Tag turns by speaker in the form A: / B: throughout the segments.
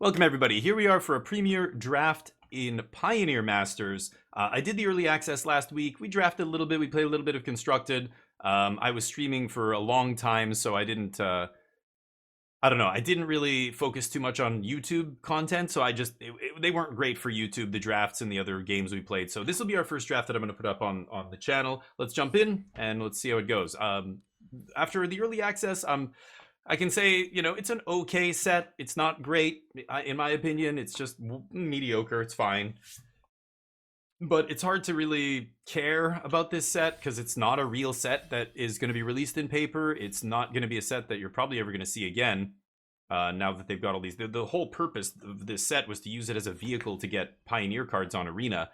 A: Welcome everybody. Here we are for a premiere draft in Pioneer Masters. I did the early access last week. We drafted a little bit. We played a little bit of Constructed. I was streaming for a long time, so I didn't. I don't know. I didn't really focus too much on YouTube content, so they weren't great for YouTube. The drafts and the other games we played. So this will be our first draft that I'm going to put up on the channel. Let's jump in and let's see how it goes. After the early access, I can say, it's an okay set. It's not great, in my opinion. It's just mediocre. It's fine. But it's hard to really care about this set because it's not a real set that is going to be released in paper. It's not going to be a set that you're probably ever going to see again. Now that they've got all these, the whole purpose of this set was to use it as a vehicle to get Pioneer cards on Arena.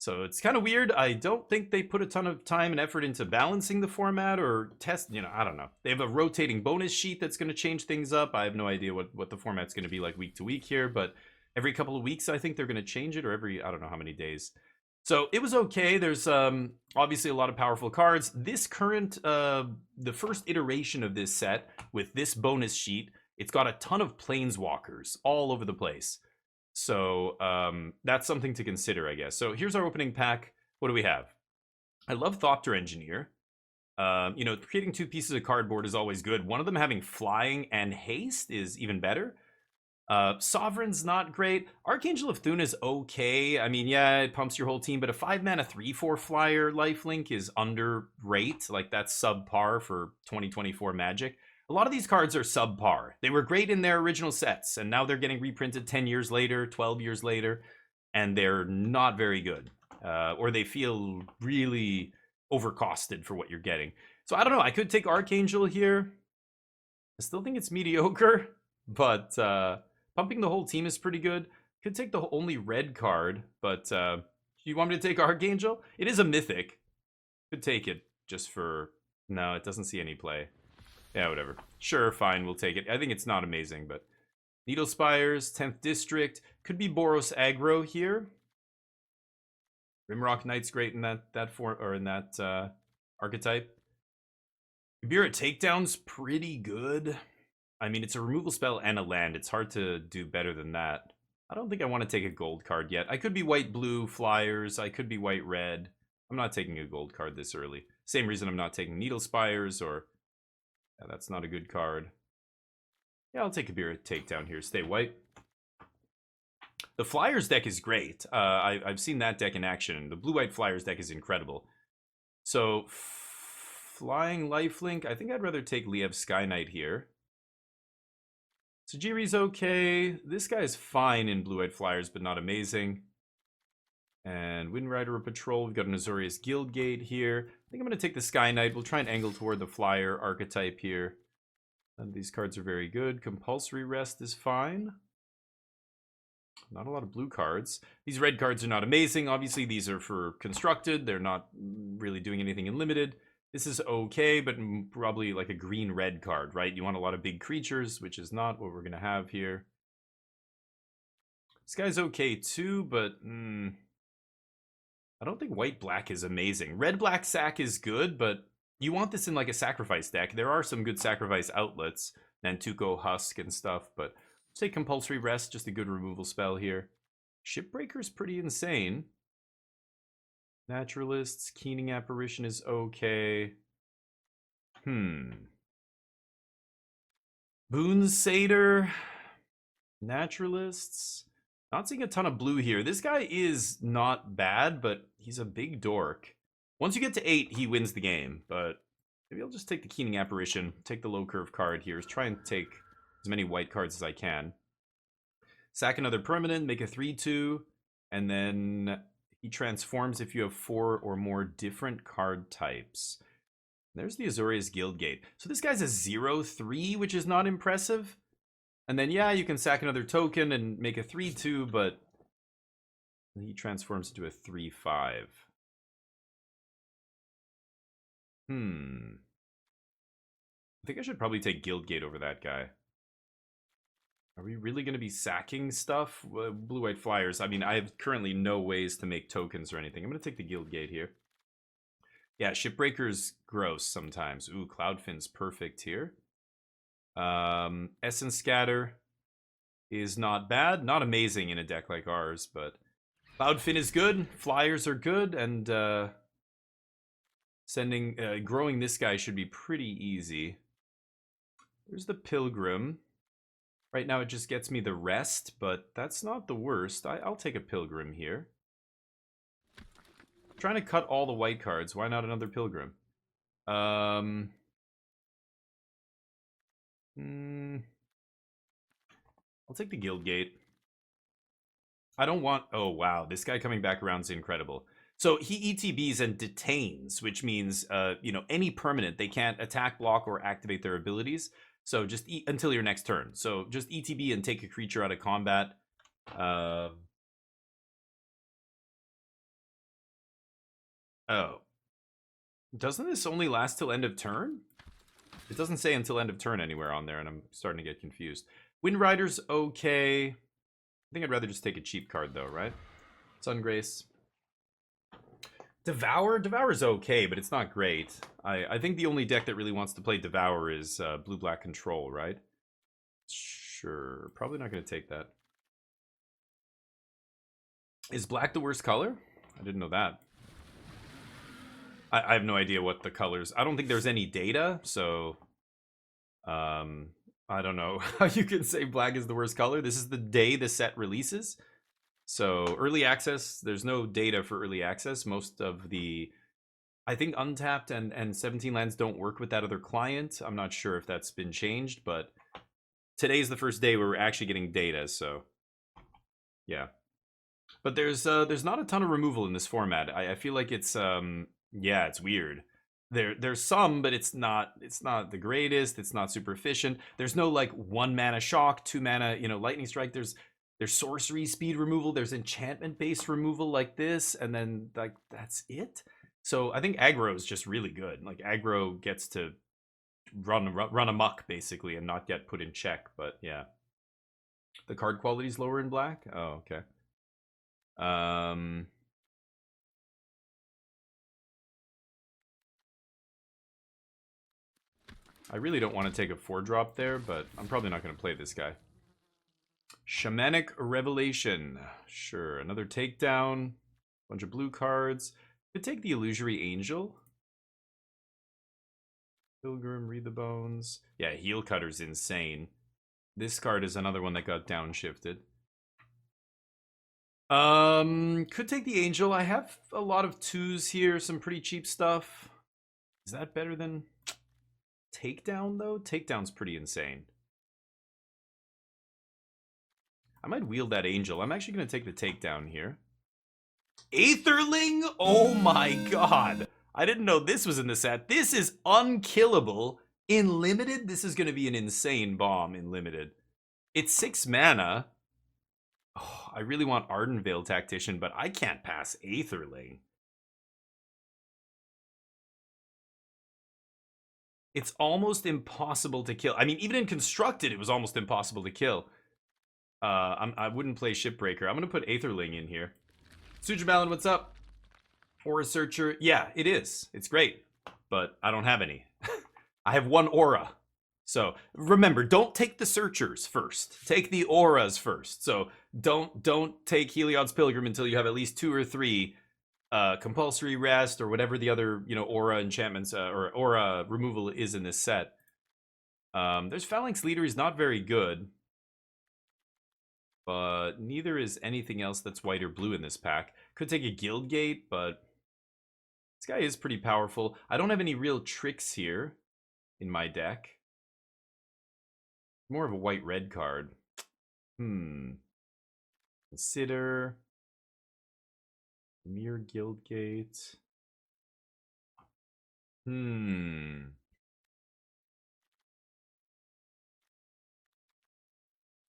A: So it's kind of weird. I don't think they put a ton of time and effort into balancing the format or test, I don't know. They have a rotating bonus sheet that's going to change things up. I have no idea what the format's going to be like week to week here, but every couple of weeks I think they're going to change it, or every, I don't know how many days. So it was okay. There's obviously a lot of powerful cards. This current, the first iteration of this set with this bonus sheet, it's got a ton of planeswalkers all over the place. So that's something to consider, I guess. So here's our opening pack. What do we have? I love Thopter Engineer. Creating two pieces of cardboard is always good. One of them having flying and haste is even better. Sovereign's not great. Archangel of Thune is okay. I mean, yeah, it pumps your whole team, but a 5-mana 3/4 flyer lifelink is underrate. Like, that's subpar for 2024 Magic. A lot of these cards are subpar. They were great in their original sets, and now they're getting reprinted 10 years later, 12 years later, and they're not very good. Or they feel really overcosted for what you're getting. So I don't know. I could take Archangel here. I still think it's mediocre, but pumping the whole team is pretty good. Could take the only red card, but do you want me to take Archangel? It is a mythic. Could take it just for... No, it doesn't see any play. Yeah, whatever. Sure, fine, we'll take it. I think it's not amazing, but... Needle Spires, 10th District. Could be Boros aggro here. Rimrock Knight's great in that form, or in that archetype. Kabira Takedown's pretty good. I mean, it's a removal spell and a land. It's hard to do better than that. I don't think I want to take a gold card yet. I could be white-blue flyers. I could be white-red. I'm not taking a gold card this early. Same reason I'm not taking Needle Spires, or... Yeah, that's not a good card. Yeah, I'll take a Kabira Takedown here. Stay white. The Flyers deck is great. I've seen that deck in action. The blue-white Flyers deck is incredible. So, flying lifelink. I think I'd rather take Liev Sky Knight here. Sajiri's okay. This guy's fine in blue-white Flyers, but not amazing. And Windrider of Patrol. We've got an Azorius Guildgate here. I think I'm going to take the Sky Knight. We'll try and angle toward the Flyer archetype here. And these cards are very good. Compulsory Rest is fine. Not a lot of blue cards. These red cards are not amazing. Obviously, these are for Constructed. They're not really doing anything in Limited. This is okay, but probably like a green-red card, right? You want a lot of big creatures, which is not what we're going to have here. This guy's okay too, but I don't think white-black is amazing. Red-black sack is good, but you want this in like a sacrifice deck. There are some good sacrifice outlets, Nantuko Husk and stuff, but say Compulsory Rest, just a good removal spell here. Shipbreaker's pretty insane. Naturalists, Keening Apparition is okay. Boon Satyr, Naturalists. Not seeing a ton of blue here. This guy is not bad, but he's a big dork. Once you get to 8, he wins the game, but maybe I'll just take the Keening Apparition, take the low curve card here, try and take as many white cards as I can. Sack another permanent, make a 3/2, and then he transforms if you have 4 or more different card types. There's the Azorius Guildgate. So this guy's a 0/3, which is not impressive. And then, yeah, you can sack another token and make a 3/2, but he transforms into a 3/5. I think I should probably take Guildgate over that guy. Are we really going to be sacking stuff? Blue-white Flyers. I mean, I have currently no ways to make tokens or anything. I'm going to take the Guildgate here. Yeah, Shipbreaker's gross sometimes. Ooh, Cloudfin's perfect here. Essence Scatter. is not bad. Not amazing in a deck like ours, but Cloudfin is good. Flyers are good, and growing this guy should be pretty easy. There's the Pilgrim. Right now it just gets me the rest, but that's not the worst. I'll take a Pilgrim here. I'm trying to cut all the white cards. Why not another Pilgrim? I'll take the Guild Gate. I don't want... Oh, wow. This guy coming back around is incredible. So he ETBs and detains, which means, any permanent, they can't attack, block, or activate their abilities. So just until your next turn. So just ETB and take a creature out of combat. Oh. Doesn't this only last till end of turn? It doesn't say until end of turn anywhere on there, and I'm starting to get confused. Wind Rider's okay. I think I'd rather just take a cheap card, though, right? Sungrace. Devour's okay, but it's not great. I think the only deck that really wants to play Devour is Blue-Black Control, right? Sure. Probably not going to take that. Is black the worst color? I didn't know that. I have no idea what the colors... I don't think there's any data, so... I don't know how you can say black is the worst color. This is the day the set releases. So early access, there's no data for early access. Most of the... I think Untapped and 17 Lands don't work with that other client. I'm not sure if that's been changed, but today's the first day where we're actually getting data, so... Yeah. But there's not a ton of removal in this format. I feel like it's... Yeah, it's weird. There's some, but it's not the greatest. It's not super efficient. There's no like 1 mana shock, 2 mana, lightning strike. There's sorcery speed removal. There's enchantment based removal like this, and then like that's it. So I think aggro is just really good. Like aggro gets to run amok basically and not get put in check. But yeah, the card quality is lower in black. Oh, okay. I really don't want to take a 4-drop there, but I'm probably not going to play this guy. Shamanic Revelation. Sure, another takedown. Bunch of blue cards. Could take the Illusory Angel. Pilgrim, Read the Bones. Yeah, Heel Cutter's insane. This card is another one that got downshifted. Could take the Angel. I have a lot of 2s here, some pretty cheap stuff. Is that better than... Takedown, though? Takedown's pretty insane. I might wield that Angel. I'm actually going to take the takedown here. Aetherling? Oh my god. I didn't know this was in the set. This is unkillable. In Limited, this is going to be an insane bomb in Limited. It's 6 mana. Oh, I really want Ardenvale Tactician, but I can't pass Aetherling. It's almost impossible to kill. I mean, even in Constructed, it was almost impossible to kill. I wouldn't play Shipbreaker. I'm going to put Aetherling in here. Sujamalin, what's up? Aura Searcher. Yeah, it is. It's great. But I don't have any. I have 1 Aura. So, remember, don't take the Searchers first. Take the Auras first. So, don't take Heliod's Pilgrim until you have at least 2 or 3 compulsory rest or whatever the other aura enchantments or aura removal is in this set. There's Phalanx Leader. He's not very good, but neither is anything else that's white or blue in this pack. Could take a Guild Gate, but this guy is pretty powerful. I don't have any real tricks here in my deck. More of a white-red card. Consider Mirror Guildgate.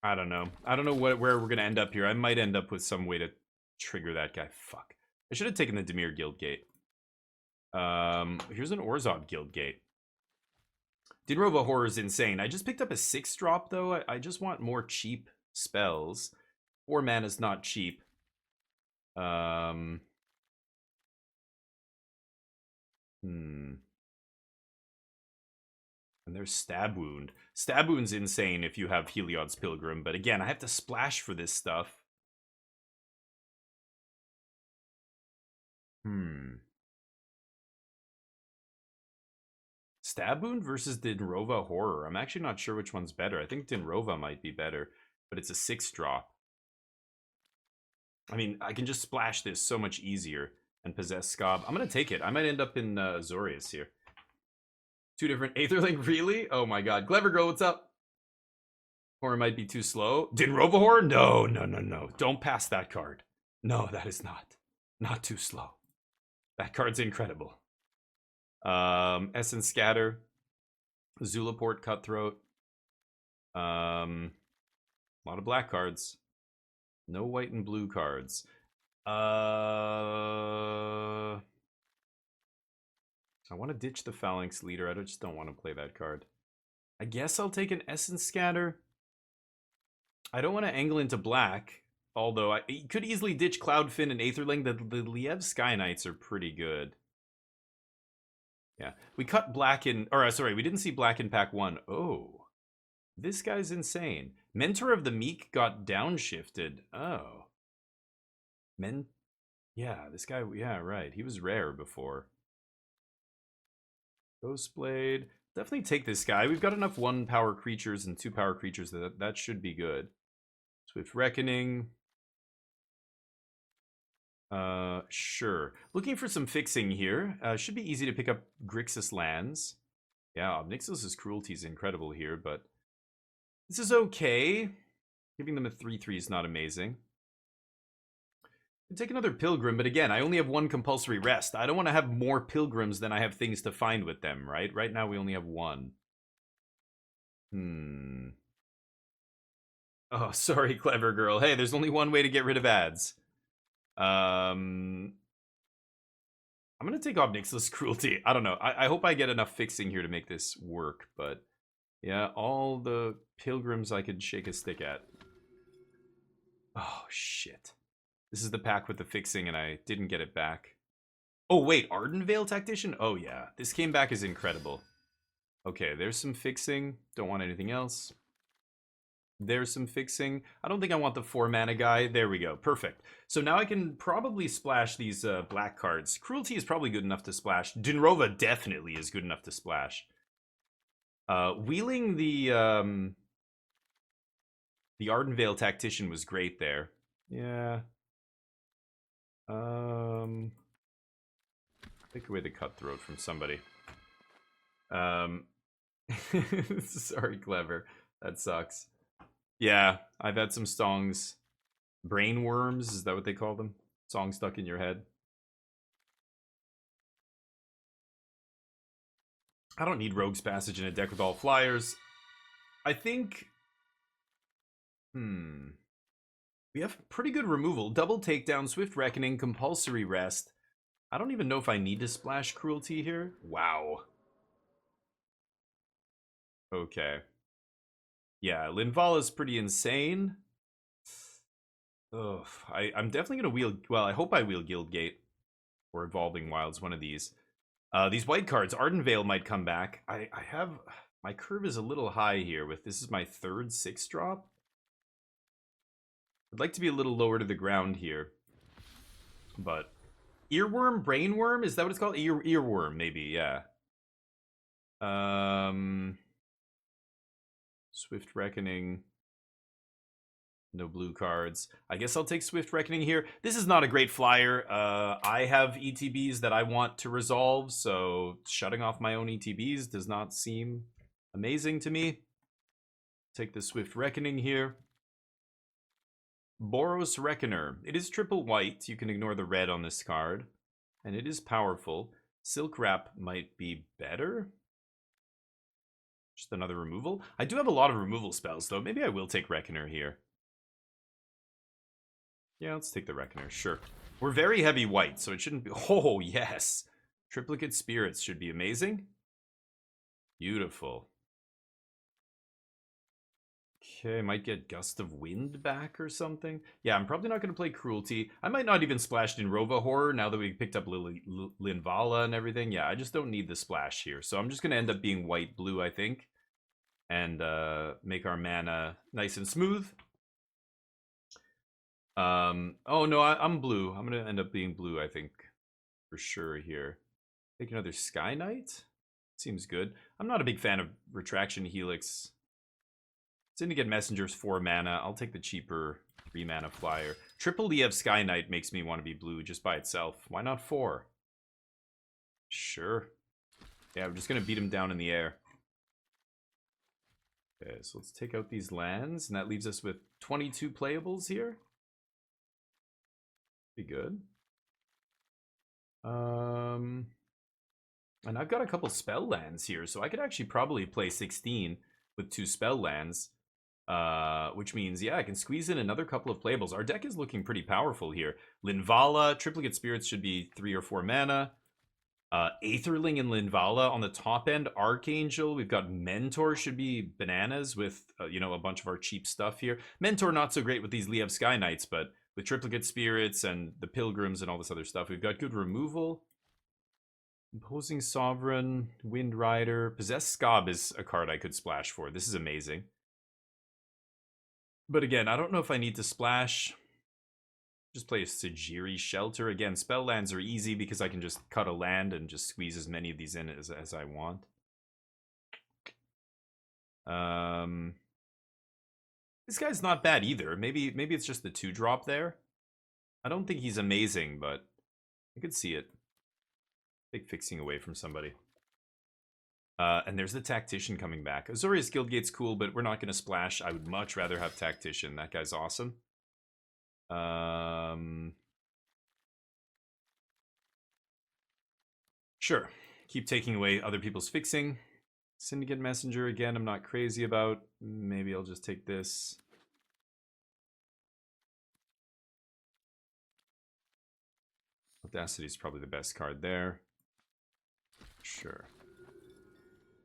A: I don't know. I don't know where we're gonna end up here. I might end up with some way to trigger that guy. Fuck. I should have taken the Dimir Guildgate. Here's an Orzhov Guildgate. Dinrova Horror is insane. I just picked up a 6-drop though. I just want more cheap spells. 4 mana is not cheap. And there's Stab Wound. Stab Wound's insane if you have Heliod's Pilgrim, but again, I have to splash for this stuff. Stab Wound versus Dinrova Horror. I'm actually not sure which one's better. I think Dinrova might be better, but it's a 6-drop. I mean, I can just splash this so much easier and possess Scob. I'm going to take it. I might end up in Azorius here. 2 different Aetherling, really? Oh my god. Clever Girl, what's up? Horror might be too slow. Dinrova Horror? No, no, no, no. Don't pass that card. No, that is not. Not too slow. That card's incredible. Essence Scatter. Zulaport Cutthroat. A lot of black cards. No white and blue cards. I want to ditch the Phalanx Leader. I just don't want to play that card. I guess I'll take an Essence Scatter. I don't want to angle into black. Although I could easily ditch Cloudfin and Aetherling. The Liev Sky Knights are pretty good. Yeah. We cut black in... Or, sorry, we didn't see black in pack 1. Oh. This guy's insane. Mentor of the Meek got downshifted. Oh. Yeah, this guy... Yeah, right. He was rare before. Ghostblade. Definitely take this guy. We've got enough 1-power creatures and 2-power creatures that should be good. Swift Reckoning. Sure. Looking for some fixing here. Should be easy to pick up Grixis lands. Yeah, Obnixos' Cruelty is incredible here, but this is okay. Giving them a 3/3 is not amazing. Take another Pilgrim, but again, I only have 1 compulsory rest. I don't want to have more Pilgrims than I have things to find with them, right? Right now we only have 1. Oh, sorry, Clever Girl. Hey, there's only one way to get rid of ads. I'm gonna take Obnixos Cruelty. I don't know. I hope I get enough fixing here to make this work, but yeah, all the Pilgrims I could shake a stick at. Oh, shit. This is the pack with the fixing, and I didn't get it back. Oh, wait, Ardenvale Tactician? Oh, yeah. This came back as incredible. Okay, there's some fixing. Don't want anything else. There's some fixing. I don't think I want the 4-mana guy. There we go. Perfect. So now I can probably splash these black cards. Cruelty is probably good enough to splash. Dinrova definitely is good enough to splash. Wheeling the Ardenvale Tactician was great there. Yeah. Take away the Cutthroat from somebody. Sorry, Clever. That sucks. Yeah, I've had some songs. Brain worms, is that what they call them? Songs stuck in your head. I don't need Rogue's Passage in a deck with all flyers. I think... We have pretty good removal. Double Takedown, Swift Reckoning, Compulsory Rest. I don't even know if I need to splash Cruelty here. Wow. Okay. Yeah, Linvala's pretty insane. Ugh, I'm definitely going to wheel... Well, I hope I wheel Guildgate. Or Evolving Wilds, one of these. These white cards, Ardenvale might come back. I have... My curve is a little high here with... This is my 3rd 6-drop. I'd like to be a little lower to the ground here. But... Earworm? Brainworm? Is that what it's called? Earworm, maybe, yeah. Swift Reckoning. No blue cards. I guess I'll take Swift Reckoning here. This is not a great flyer. I have ETBs that I want to resolve, so shutting off my own ETBs does not seem amazing to me. Take the Swift Reckoning here. Boros Reckoner. It is triple white. You can ignore the red on this card. And it is powerful. Silk Wrap might be better. Just another removal. I do have a lot of removal spells, though. Maybe I will take Reckoner here. Yeah, let's take the Reckoner, sure. We're very heavy white, so it shouldn't be... Oh, yes! Triplicate Spirits should be amazing. Beautiful. Okay, might get Gust of Wind back or something. Yeah, I'm probably not going to play Cruelty. I might not even splash Dinrova Horror now that we picked up Linvala and everything. Yeah, I just don't need the splash here. So I'm just going to end up being white-blue, I think. And make our mana nice and smooth. Oh no, I'm blue. I'm going to end up being blue, I think. For sure here. Take another Sky Knight. Seems good. I'm not a big fan of Retraction Helix. Syndicate Messenger's 4 mana. I'll take the cheaper 3 mana flyer. Triple Liev Sky Knight makes me want to be blue just by itself. Why not 4? Sure. Yeah, we're just going to beat him down in the air. Okay, so let's take out these lands. And that leaves us with 22 playables here. Be good. And I've got a couple spell lands here, so I could actually probably play 16 with 2 spell lands. Which means, yeah, I can squeeze in another couple of playables. Our deck is looking pretty powerful here. Linvala, Triplicate Spirits should be 3 or 4 mana. Aetherling and Linvala on the top end. Archangel, we've got Mentor, should be bananas with, a bunch of our cheap stuff here. Mentor not so great with these Liev Sky Knights, but with Triplicate Spirits and the Pilgrims and all this other stuff, we've got good removal. Imposing Sovereign, Wind Rider. Possessed Skob is a card I could splash for. This is amazing. But again, I don't know if I need to splash. Just play a Sajiri Shelter. Again, spell lands are easy because I can just cut a land and just squeeze as many of these in as I want. This guy's not bad either. Maybe it's just the 2-drop there. I don't think he's amazing, but I could see it. Take fixing away from somebody. And there's the Tactician coming back. Azorius Guildgate's cool, but we're not going to splash. I would much rather have Tactician. That guy's awesome. Sure. Keep taking away other people's fixing. Syndicate Messenger, again, I'm not crazy about. Maybe I'll just take this. Audacity is probably the best card there. Sure.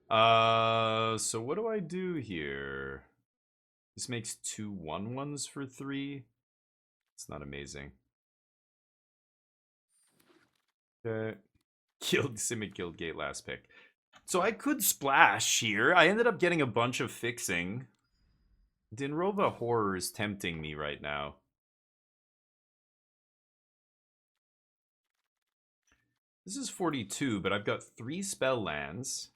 A: So what do I do here? This makes 2 1/1s for 3. It's not amazing. Okay. Simic Guildgate last pick. So I could splash here. I ended up getting a bunch of fixing. Dinrova Horror is tempting me right now. This is 42, but I've got 3 spell lands.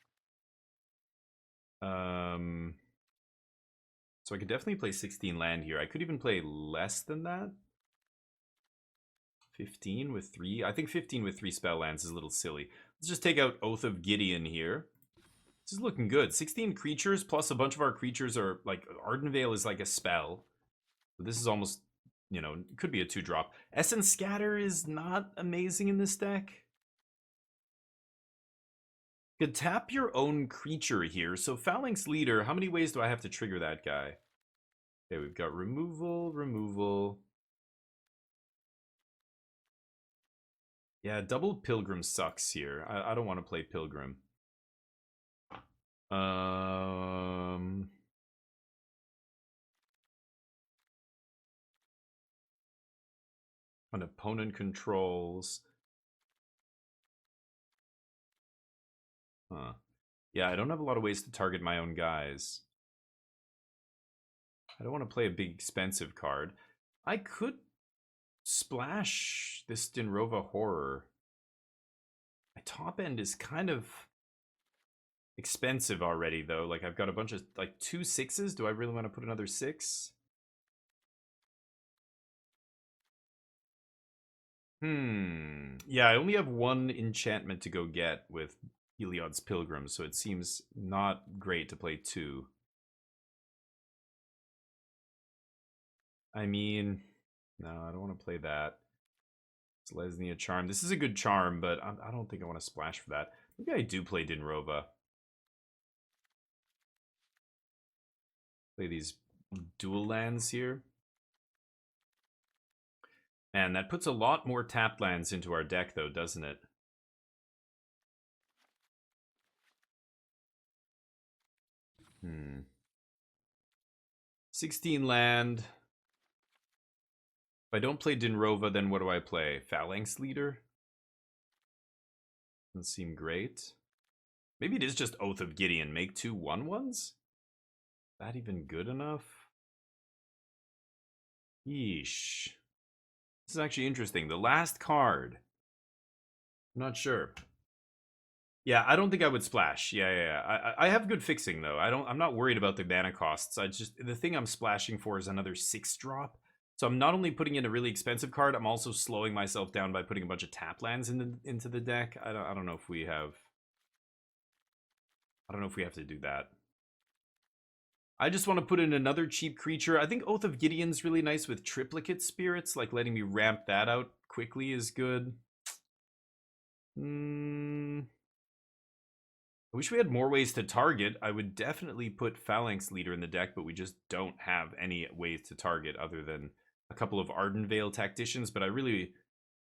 A: So I could definitely play 16 land here. I could even play less than that. 15 with 3. I think 15 with 3 spell lands is a little silly. Let's just take out Oath of Gideon here. This is looking good. 16 creatures plus a bunch of our creatures are like Ardenvale is like a spell. So this is almost, it could be a 2-drop. Essence Scatter is not amazing in this deck. You could tap your own creature here. So Phalanx Leader, how many ways do I have to trigger that guy? Okay, we've got removal. Yeah, double Pilgrim sucks here. I don't want to play Pilgrim. An opponent controls. Huh. Yeah, I don't have a lot of ways to target my own guys. I don't want to play a big expensive card. I could splash this Dinrova Horror. My top end is kind of expensive already, though. Like, I've got a bunch of, 2 6s. Do I really want to put another 6? Yeah, I only have 1 enchantment to go get with Heliod's Pilgrim, so it seems not great to play 2. I mean, no, I don't want to play that. It's Lesnia Charm. This is a good charm, but I don't think I want to splash for that. Maybe I do play Dinrova. Play these dual lands here. And that puts a lot more tapped lands into our deck, though, doesn't it? 16 land. If I don't play Dinrova, then what do I play? Phalanx Leader? Doesn't seem great. Maybe it is just Oath of Gideon. Make 2 1/1s? That even good enough? Yeesh. This is actually interesting. The last card. I'm not sure. Yeah, I don't think I would splash. Yeah. I have good fixing though. I'm not worried about the mana costs. The thing I'm splashing for is another 6-drop. So I'm not only putting in a really expensive card, I'm also slowing myself down by putting a bunch of tap lands into the deck. I don't know if we have to do that. I just want to put in another cheap creature. I think Oath of Gideon's really nice with triplicate spirits, like letting me ramp that out quickly is good. I wish we had more ways to target. I would definitely put Phalanx Leader in the deck, but we just don't have any ways to target other than a couple of Ardenvale Tacticians, but I really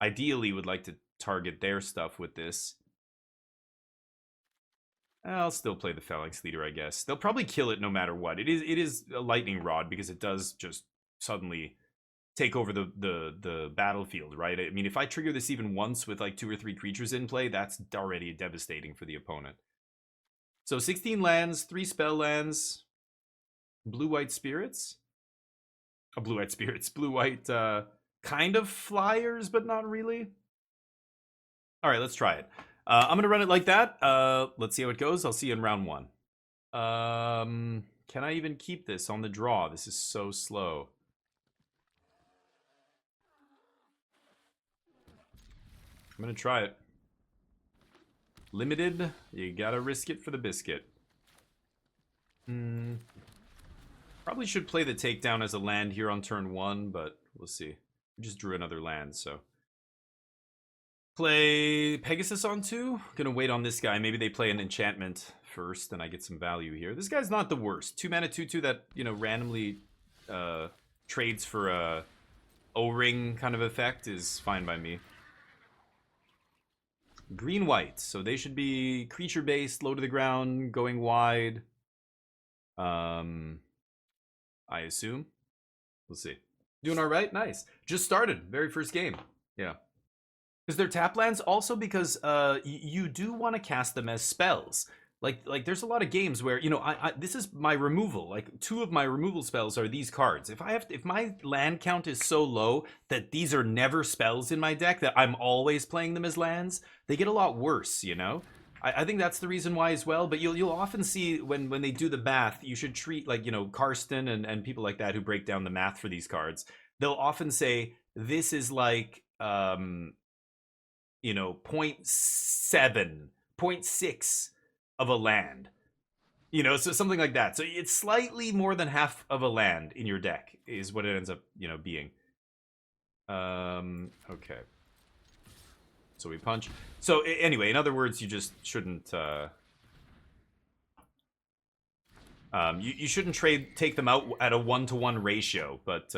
A: ideally would like to target their stuff with this. I'll still play the Phalanx Leader, I guess. They'll probably kill it no matter what. It is a lightning rod because it does just suddenly take over the battlefield, right? I mean, if I trigger this even once with like 2 or 3 creatures in play, that's already devastating for the opponent. So 16 lands, 3 spell lands, blue-white spirits. Blue-white spirits, blue-white kind of flyers, but not really. All right, let's try it. I'm gonna run it like that. Let's see how it goes. I'll see you in round 1. Can I even keep this on the draw? This is so slow. I'm gonna try it. Limited, you gotta risk it for the biscuit. Probably should play the takedown as a land here on turn 1, but we'll see. I just drew another land, so. Play Pegasus on 2. Gonna wait on this guy. Maybe they play an enchantment first, and I get some value here. This guy's not the worst. 2 mana 2/2 that, you know, randomly trades for a O-ring kind of effect is fine by me. Green-white, so they should be creature-based, low to the ground, going wide. I assume. We'll see. Doing all right? Nice. Just started. Very first game. Yeah. Because they're tap lands, also because you do want to cast them as spells. Like there's a lot of games where, you know, this is my removal. Like 2 of my removal spells are these cards. If my land count is so low that these are never spells in my deck, that I'm always playing them as lands, they get a lot worse, you know? I think that's the reason why as well, but you'll often see when they do the math, you should treat, like, you know, Karsten and people like that who break down the math for these cards. They'll often say this is like you know, 0.7, 0.6 of a land. You know, so something like that. So it's slightly more than half of a land in your deck is what it ends up, you know, being. Okay. So we punch. So anyway, in other words, you just shouldn't you shouldn't take them out at a 1-to-1 ratio, but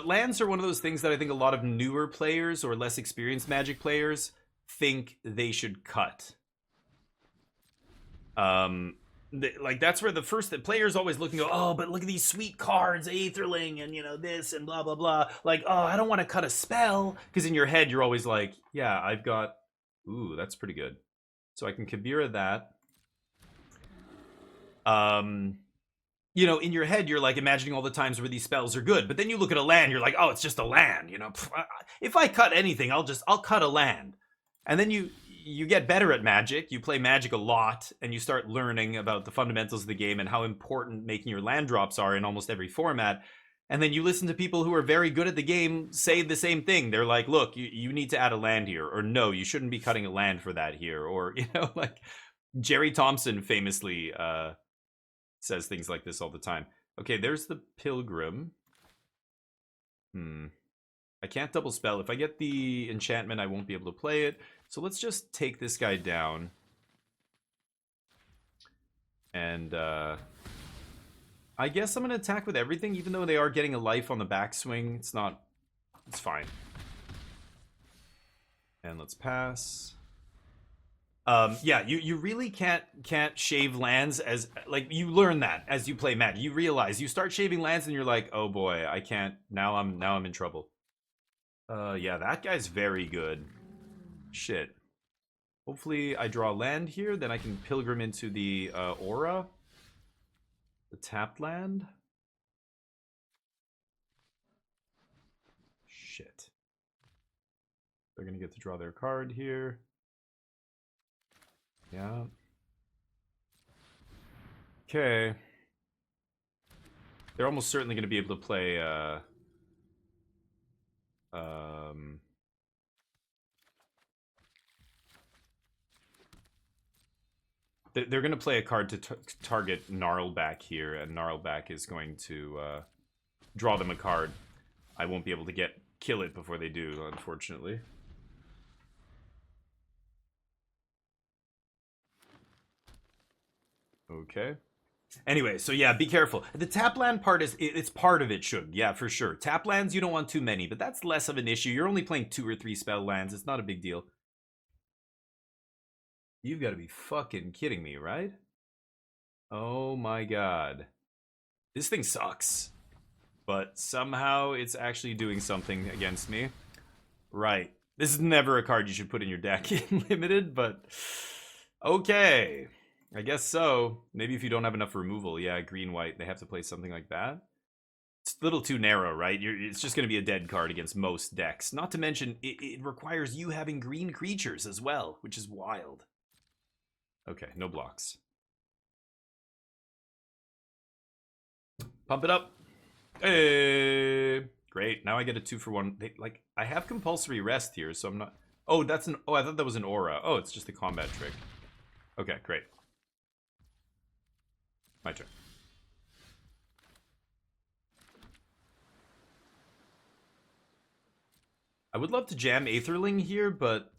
A: lands are one of those things that I think a lot of newer players or less experienced Magic players think they should cut. Like that's where the player's always looking, go, oh, but look at these sweet cards, Aetherling, and you know this and blah blah blah. Like, oh, I don't want to cut a spell, because in your head you're always like, yeah, I've got, ooh, that's pretty good. So I can Kabira that. You know, in your head, you're like imagining all the times where these spells are good, but then you look at a land, you're like, oh, it's just a land. You know, if I cut anything, I'll cut a land, and then you get better at Magic. You play Magic a lot, and you start learning about the fundamentals of the game and how important making your land drops are in almost every format. And then you listen to people who are very good at the game say the same thing. They're like, look, you need to add a land here, or no, you shouldn't be cutting a land for that here, or, you know, like Jerry Thompson famously says things like this all the time. Okay, there's the Pilgrim. I can't double spell. If I get the enchantment, I won't be able to play it. So let's just take this guy down. And I guess I'm going to attack with everything, even though they are getting a life on the backswing. It's fine. And let's pass. Yeah, you really can't shave lands as like you learn that as you play Magic. You realize you start shaving lands and you're like, oh boy, I can't. Now I'm in trouble. Yeah, that guy's very good. Shit. Hopefully I draw land here, then I can pilgrim into the aura, the tapped land. Shit. They're gonna get to draw their card here. Yeah. Okay. They're almost certainly going to be able to play um they're going to play a card to target Gnarlback here, and Gnarlback is going to draw them a card. I won't be able to kill it before they do, unfortunately. Okay. Anyway, so yeah, be careful. The tap land part it's part of it, Shug. Yeah, for sure. Tap lands, you don't want too many, but that's less of an issue. You're only playing 2 or 3 spell lands. It's not a big deal. You've got to be fucking kidding me, right? Oh my god. This thing sucks. But somehow it's actually doing something against me. Right. This is never a card you should put in your deck in Limited, but okay. I guess so. Maybe if you don't have enough removal, yeah, green-white, they have to play something like that. It's a little too narrow, right? It's just going to be a dead card against most decks. Not to mention, it requires you having green creatures as well, which is wild. Okay, no blocks. Pump it up. Hey, great. Now I get a 2-for-1. Like, I have compulsory rest here, so I'm not. Oh, that's an. Oh, I thought that was an aura. Oh, it's just a combat trick. Okay, great. My turn. I would love to jam Aetherling here, but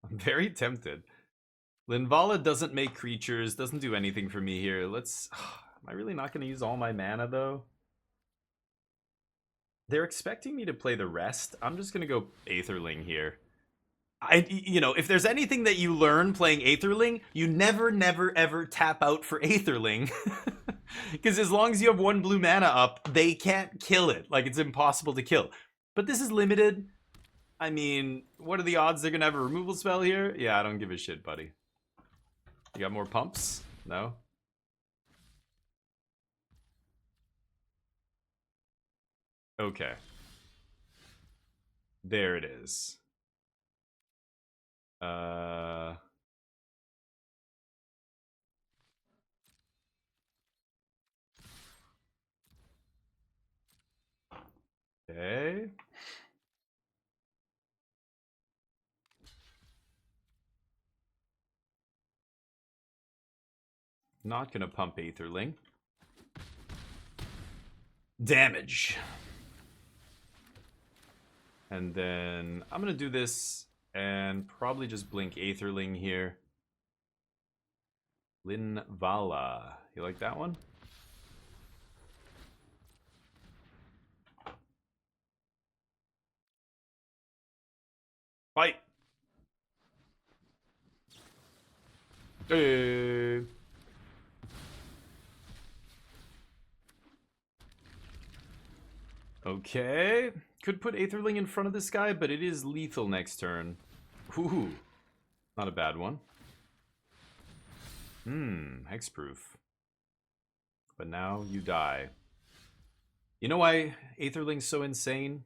A: I'm very tempted. Linvala doesn't make creatures, doesn't do anything for me here. Let's. Am I really not going to use all my mana, though? They're expecting me to play the rest. I'm just going to go Aetherling here. If there's anything that you learn playing Aetherling, you never, ever tap out for Aetherling. Because as long as you have 1 blue mana up, they can't kill it. Like, it's impossible to kill. But this is limited. I mean, what are the odds they're going to have a removal spell here? Yeah, I don't give a shit, buddy. You got more pumps? No? Okay. There it is. Okay. Not gonna pump Aetherling. Damage. And then I'm gonna do this and probably just blink Aetherling here. Linvala. You like that one? Fight! Hey. Okay. Could put Aetherling in front of this guy, but it is lethal next turn. Ooh. Not a bad one. Hexproof. But now you die. You know why Aetherling's so insane?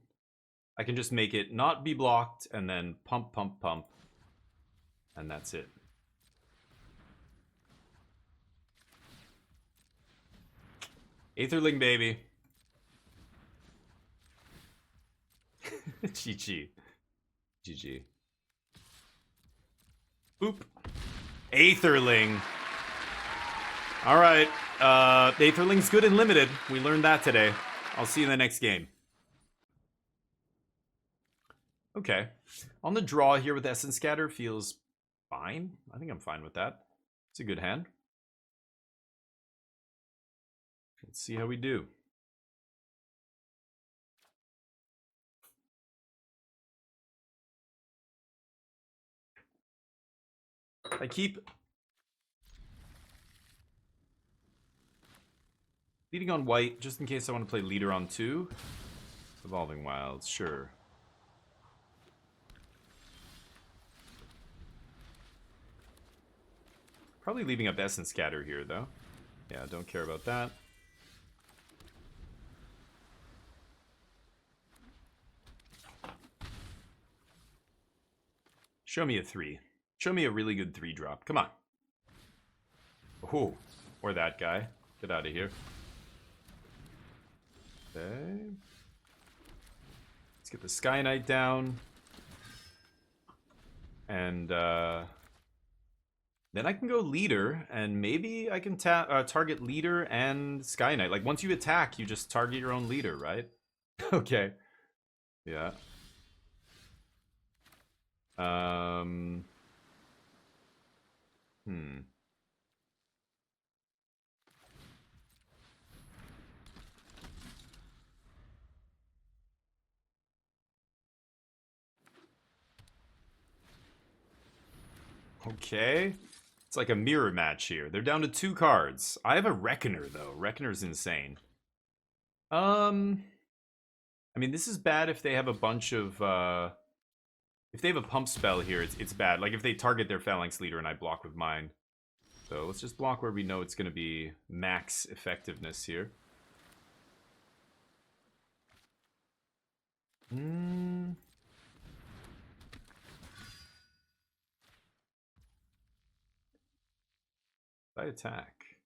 A: I can just make it not be blocked and then pump, pump, pump. And that's it. Aetherling, baby. GG. GG. Boop. Aetherling. Alright. Aetherling's good and limited. We learned that today. I'll see you in the next game. Okay. On the draw here with Essence Scatter feels fine. I think I'm fine with that. It's a good hand. Let's see how we do. I keep leading on white just in case I want to play leader on 2. Evolving Wilds, sure. Probably leaving up Essence Scatter here, though. Yeah, don't care about that. Show me a 3. Show me a really good 3-drop. Come on. Oh, or that guy. Get out of here. Okay. Let's get the Sky Knight down. And then I can go leader, and maybe I can target leader and Sky Knight. Like, once you attack, you just target your own leader, right? Okay. Yeah. Okay. It's like a mirror match here. They're down to 2 cards. I have a Reckoner, though. Reckoner's insane. I mean, this is bad if they have a bunch of, if they have a pump spell here, it's bad. Like, if they target their Phalanx leader and I block with mine. So, let's just block where we know it's going to be max effectiveness here. I attack.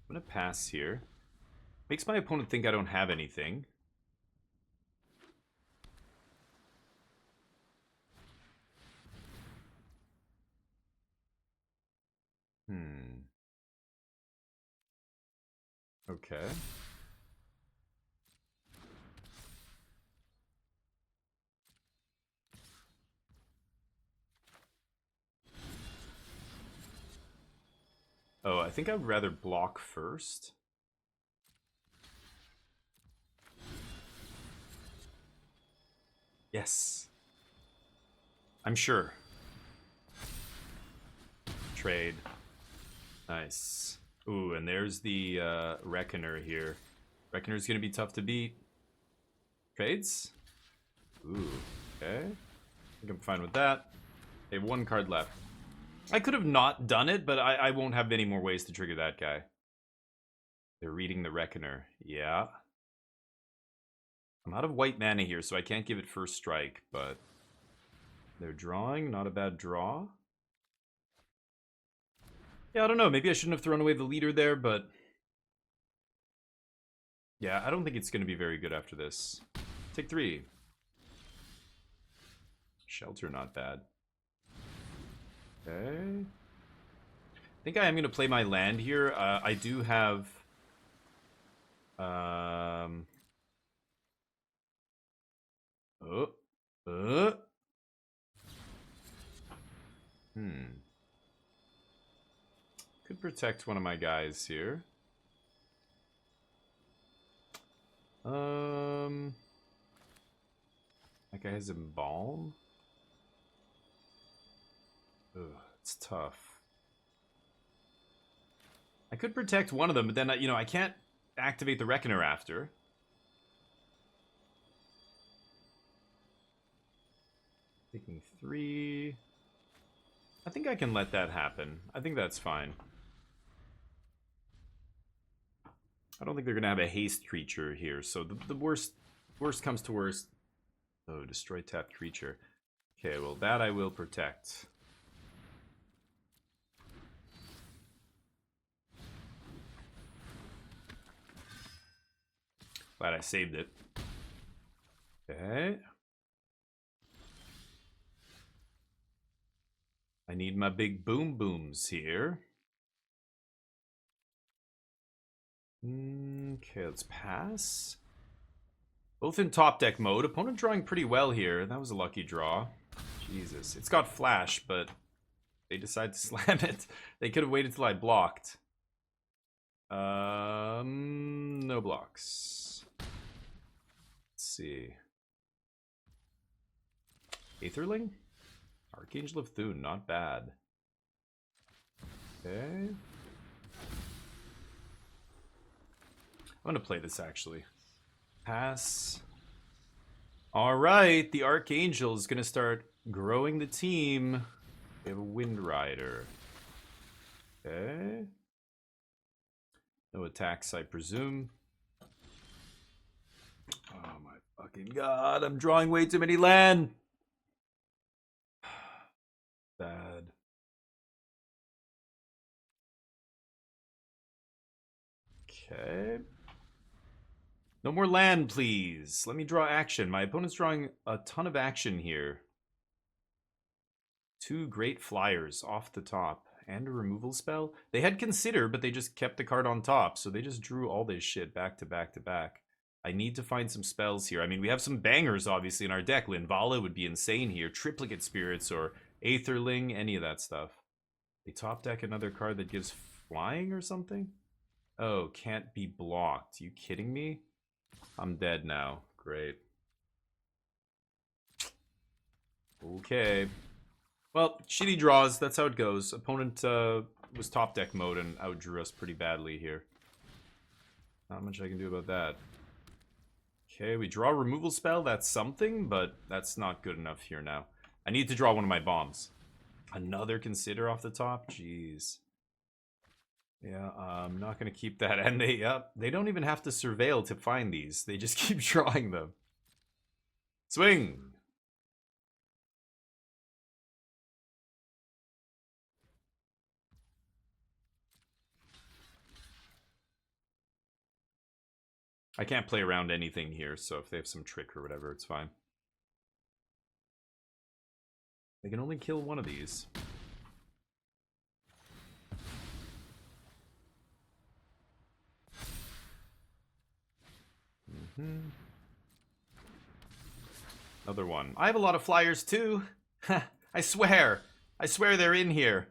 A: I'm going to pass here. Makes my opponent think I don't have anything. Okay. Oh, I think I would rather block first. Yes. I'm sure. Trade. Nice. Ooh, and there's the Reckoner here. Reckoner's gonna be tough to beat. Trades? Ooh, okay. I think I'm fine with that. They have 1 card left. I could have not done it, but I won't have any more ways to trigger that guy. They're reading the Reckoner. Yeah. I'm out of white mana here, so I can't give it first strike, but they're drawing. Not a bad draw. Yeah, I don't know. Maybe I shouldn't have thrown away the leader there, but yeah, I don't think it's going to be very good after this. Take 3. Shelter, not bad. Okay. I think I am going to play my land here. I do have... Could protect one of my guys here. That guy has Embalm. Ugh, it's tough. I could protect one of them, but then, you know, I can't activate the Reckoner after. Taking 3. I think I can let that happen. I think that's fine. I don't think they're going to have a haste creature here, so the worst comes to worst. Oh, destroy tapped creature. Okay, well, that I will protect. Glad I saved it. Okay. I need my big boom booms here. Okay, let's pass. Both in top deck mode. Opponent drawing pretty well here. That was a lucky draw. Jesus. It's got flash, but they decide to slam it. They could have waited till I blocked. No blocks. Let's see. Aetherling? Archangel of Thune, not bad. Okay. I'm gonna play this actually. Pass. Alright, the Archangel is gonna start growing the team. We have a Wind Rider. Okay. No attacks, I presume. Oh my fucking god, I'm drawing way too many land. Bad. Okay. No more land, please. Let me draw action. My opponent's drawing a ton of action here. 2 great flyers off the top. And a removal spell. They had Consider, but they just kept the card on top. So they just drew all this shit back to back to back. I need to find some spells here. I mean, we have some bangers, obviously, in our deck. Linvala would be insane here. Triplicate Spirits or Aetherling, any of that stuff. They top deck another card that gives flying or something? Oh, can't be blocked. You kidding me? I'm dead now. Great. Okay. Well, shitty draws. That's how it goes. Opponent was top deck mode and outdrew us pretty badly here. Not much I can do about that. Okay, we draw a removal spell. That's something, but that's not good enough here now. I need to draw one of my bombs. Another Consider off the top? Jeez. Yeah, I'm not going to keep that. And they don't even have to surveil to find these. They just keep drawing them. Swing! I can't play around anything here, so if they have some trick or whatever, it's fine. They can only kill one of these. Another one. I have a lot of flyers too. I swear. I swear they're in here.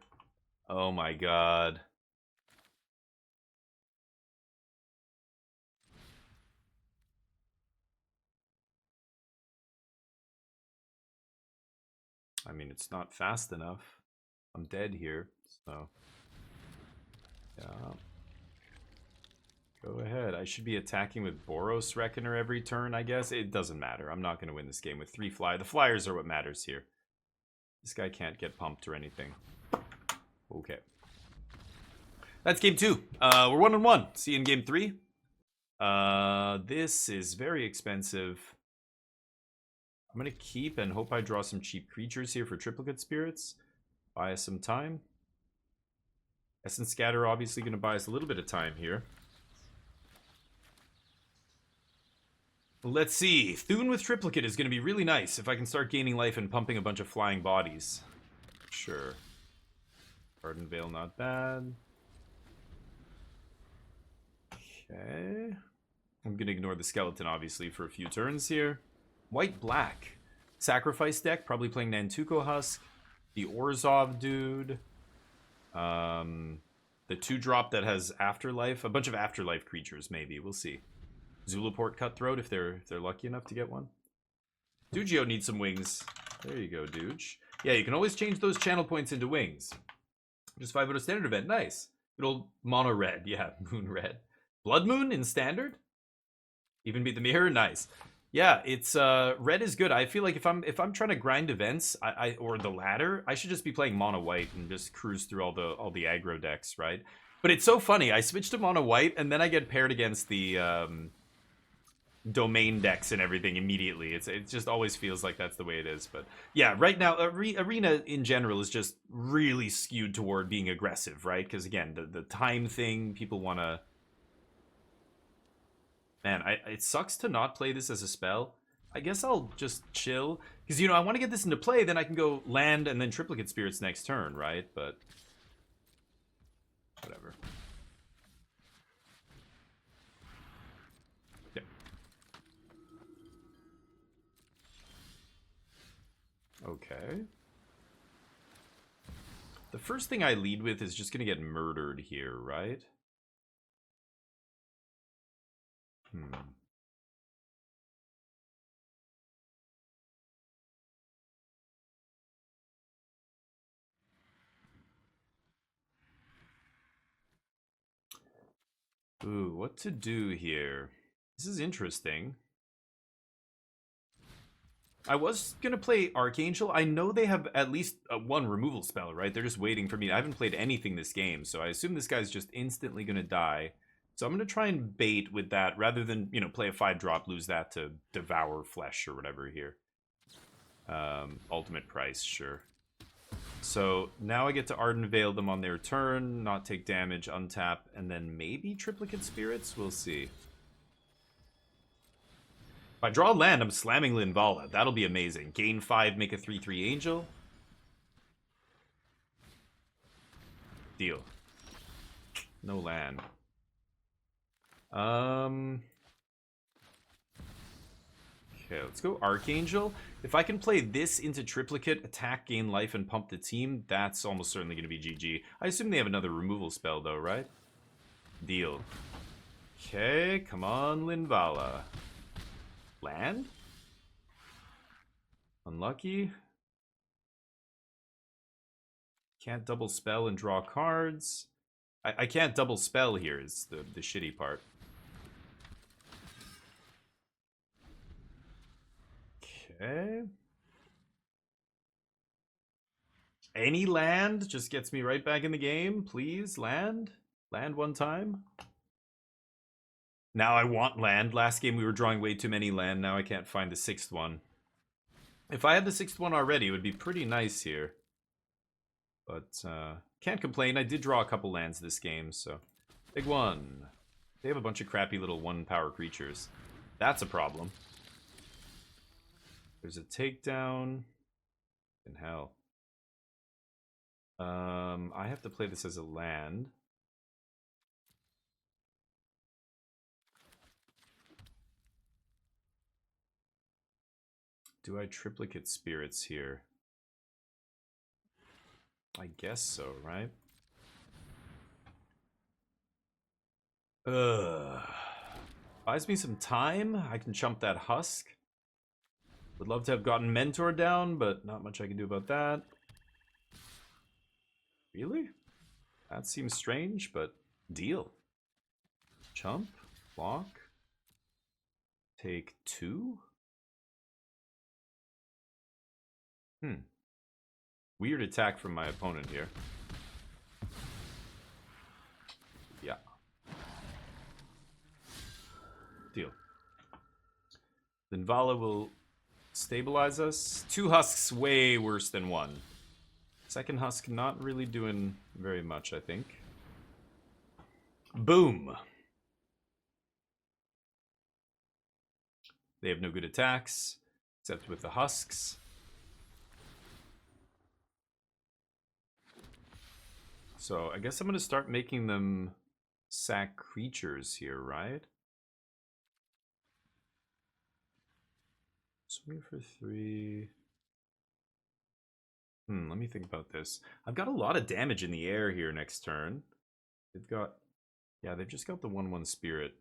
A: Oh my god. I mean, it's not fast enough. I'm dead here, so... yeah. Go ahead. I should be attacking with Boros Reckoner every turn, I guess. It doesn't matter. I'm not going to win this game with 3 fly. The flyers are what matters here. This guy can't get pumped or anything. Okay. That's game 2. We're 1-1. See you in game 3. This is very expensive. I'm going to keep and hope I draw some cheap creatures here for Triplicate Spirits. Buy us some time. Essence Scatter obviously going to buy us a little bit of time here. Let's see. Thune with Triplicate is going to be really nice if I can start gaining life and pumping a bunch of flying bodies. Sure. Garden Veil, not bad. Okay. I'm going to ignore the skeleton, obviously, for a few turns here. White-black. Sacrifice deck, probably playing Nantuko Husk. The Orzhov dude. The 2-drop that has Afterlife. A bunch of Afterlife creatures, maybe. We'll see. Zulaport Cutthroat, if they're lucky enough to get one. Dugio needs some wings. There you go, Duge. Yeah, you can always change those channel points into wings. Just 5 out of standard event. Nice. Good old mono red. Yeah, moon red. Blood Moon in standard? Even beat the mirror? Nice. Yeah, it's red is good. I feel like if I'm trying to grind events, or the ladder, I should just be playing mono white and just cruise through all the aggro decks, right? But it's so funny. I switch to mono white and then I get paired against the domain decks and everything immediately. It just always feels like that's the way it is. But yeah, right now Arena in general is just really skewed toward being aggressive, right? Because again, the time thing, people want to... Man, it sucks to not play this as a spell. I guess I'll just chill. Because, you know, I want to get this into play, then I can go land and then Triplicate Spirits next turn, right? But... whatever. Yeah. Okay. The first thing I lead with is just going to get murdered here, right? Ooh, what to do here? This is interesting. I was gonna play Archangel. I know they have at least one removal spell, right? They're just waiting for me. I haven't played anything this game, so I assume this guy's just instantly gonna die. So I'm gonna try and bait with that rather than, you know, play a 5-drop, lose that to Devour Flesh or whatever here. Ultimate price, sure. So now I get to Arden Veil them on their turn, not take damage, untap, and then maybe Triplicate Spirits? We'll see. If I draw land, I'm slamming Linvala. That'll be amazing. Gain 5, make a 3/3 Angel. Deal. No land. Okay, let's go Archangel. If I can play this into Triplicate, attack, gain life, and pump the team, that's almost certainly going to be GG. I assume they have another removal spell, though, right? Deal. Okay, come on, Linvala. Land? Unlucky. Can't double spell and draw cards. I can't double spell here is the shitty part. Okay. Any land just gets me right back in the game. Please, land. Land one time. Now I want land. Last game we were drawing way too many land. Now I can't find the 6th one. If I had the 6th one already, it would be pretty nice here. But can't complain. I did draw a couple lands this game, so. Big one. They have a bunch of crappy little 1-power creatures. That's a problem. There's a takedown. In hell. I have to play this as a land. Do I Triplicate Spirits here? I guess so, right? Buys me some time. I can chump that Husk. Would love to have gotten Mentor down, but not much I can do about that. Really? That seems strange, but deal. Chump, block. Take 2? Weird attack from my opponent here. Yeah. Deal. Linvala will stabilize us. 2 Husks way worse than 1. Second Husk not really doing very much, I think. Boom. They have no good attacks, except with the Husks. So I guess I'm going to start making them sack creatures here, right? Swing for 3. Let me think about this. I've got a lot of damage in the air here next turn. They've got... Yeah, they've just got the 1/1 Spirit.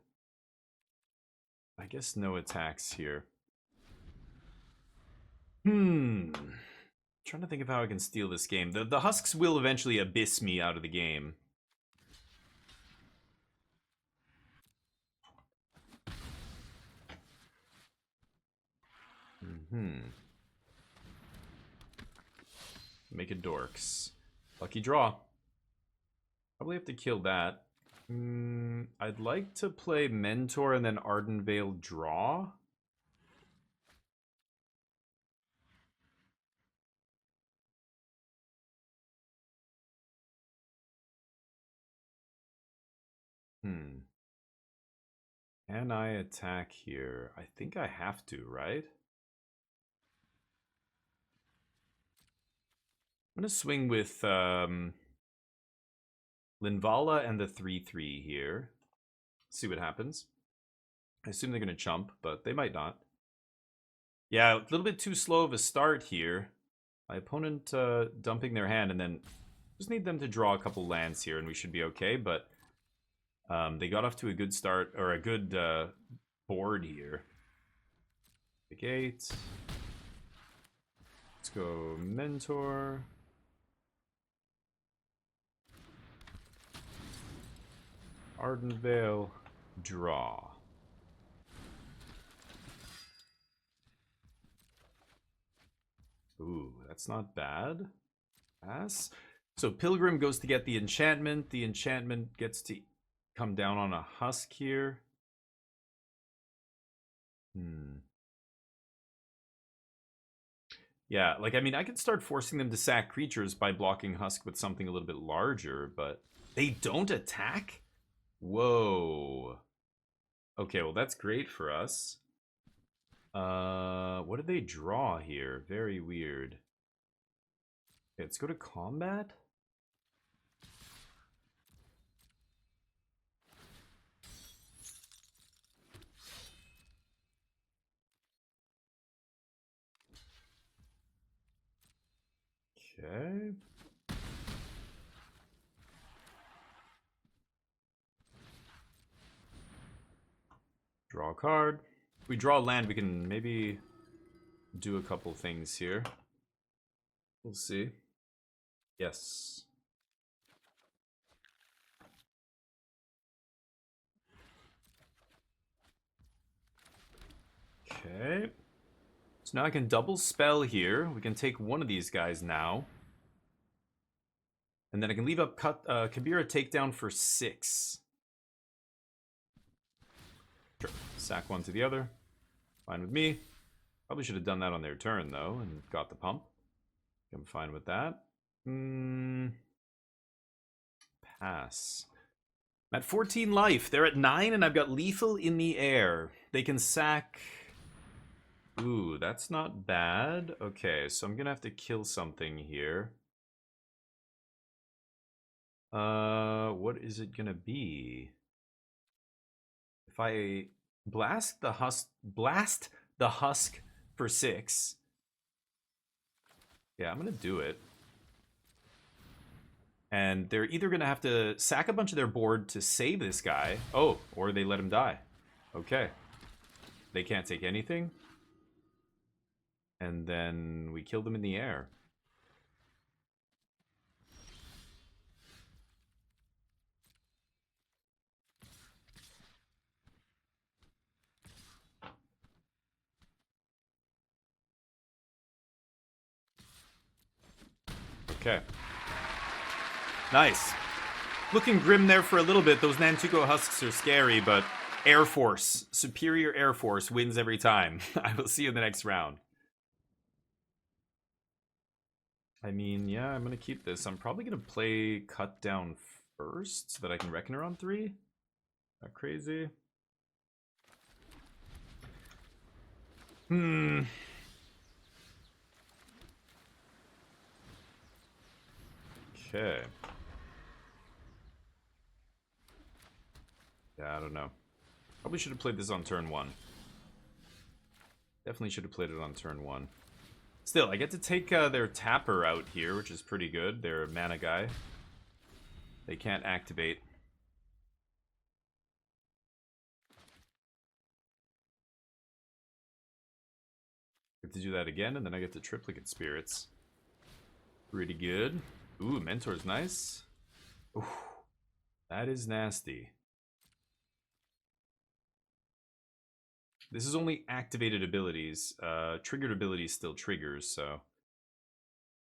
A: I guess no attacks here. Trying to think of how I can steal this game. The Husks will eventually abyss me out of the game. Make a Dorks. Lucky draw. Probably have to kill that. I'd like to play Mentor and then Arden Veil draw. Can I attack here? I think I have to, right? I'm going to swing with Linvala and the 3/3 here. See what happens. I assume they're going to chump, but they might not. Yeah, a little bit too slow of a start here. My opponent dumping their hand, and then just need them to draw a couple lands here, and we should be okay, but they got off to a good start, or a good board here. The gate. Let's go Mentor. Ardent Vale, draw. Ooh, that's not bad. Pass. So Pilgrim goes to get the enchantment. The enchantment gets to come down on a husk here. Yeah, like, I mean, I could start forcing them to sack creatures by blocking husk with something a little bit larger, but they don't attack? Whoa. Okay, well, that's great for us. What did they draw here? Very weird. Okay, let's go to combat. Okay. Draw a card. If we draw land, we can maybe do a couple things here. We'll see. Yes. Okay. So now I can double spell here. We can take one of these guys now. And then I can leave up Kabira takedown for 6. Sure. Sack one to the other. Fine with me. Probably should have done that on their turn, though, and got the pump. I'm fine with that. Pass. I'm at 14 life. They're at 9, and I've got lethal in the air. They can sack... Ooh, that's not bad. Okay, so I'm gonna have to kill something here. What is it gonna be? If I blast the husk for 6. Yeah, I'm gonna do it. And they're either gonna have to sack a bunch of their board to save this guy. Oh, or they let him die. Okay. They can't take anything. And then we kill them in the air. Okay. Nice. Looking grim there for a little bit. Those Nantuko husks are scary, but Air Force, superior Air Force wins every time. I will see you in the next round. I mean, yeah, I'm going to keep this. I'm probably going to play Cut Down first so that I can Reckoner on 3. Not crazy. Okay. Yeah, I don't know. Probably should have played this on turn 1. Definitely should have played it on turn 1. Still, I get to take their Tapper out here, which is pretty good. They're a mana guy. They can't activate. Get to do that again, and then I get the Triplicate Spirits. Pretty good. Ooh, Mentor's nice. Ooh, that is nasty. This is only activated abilities. Triggered abilities still triggers, so...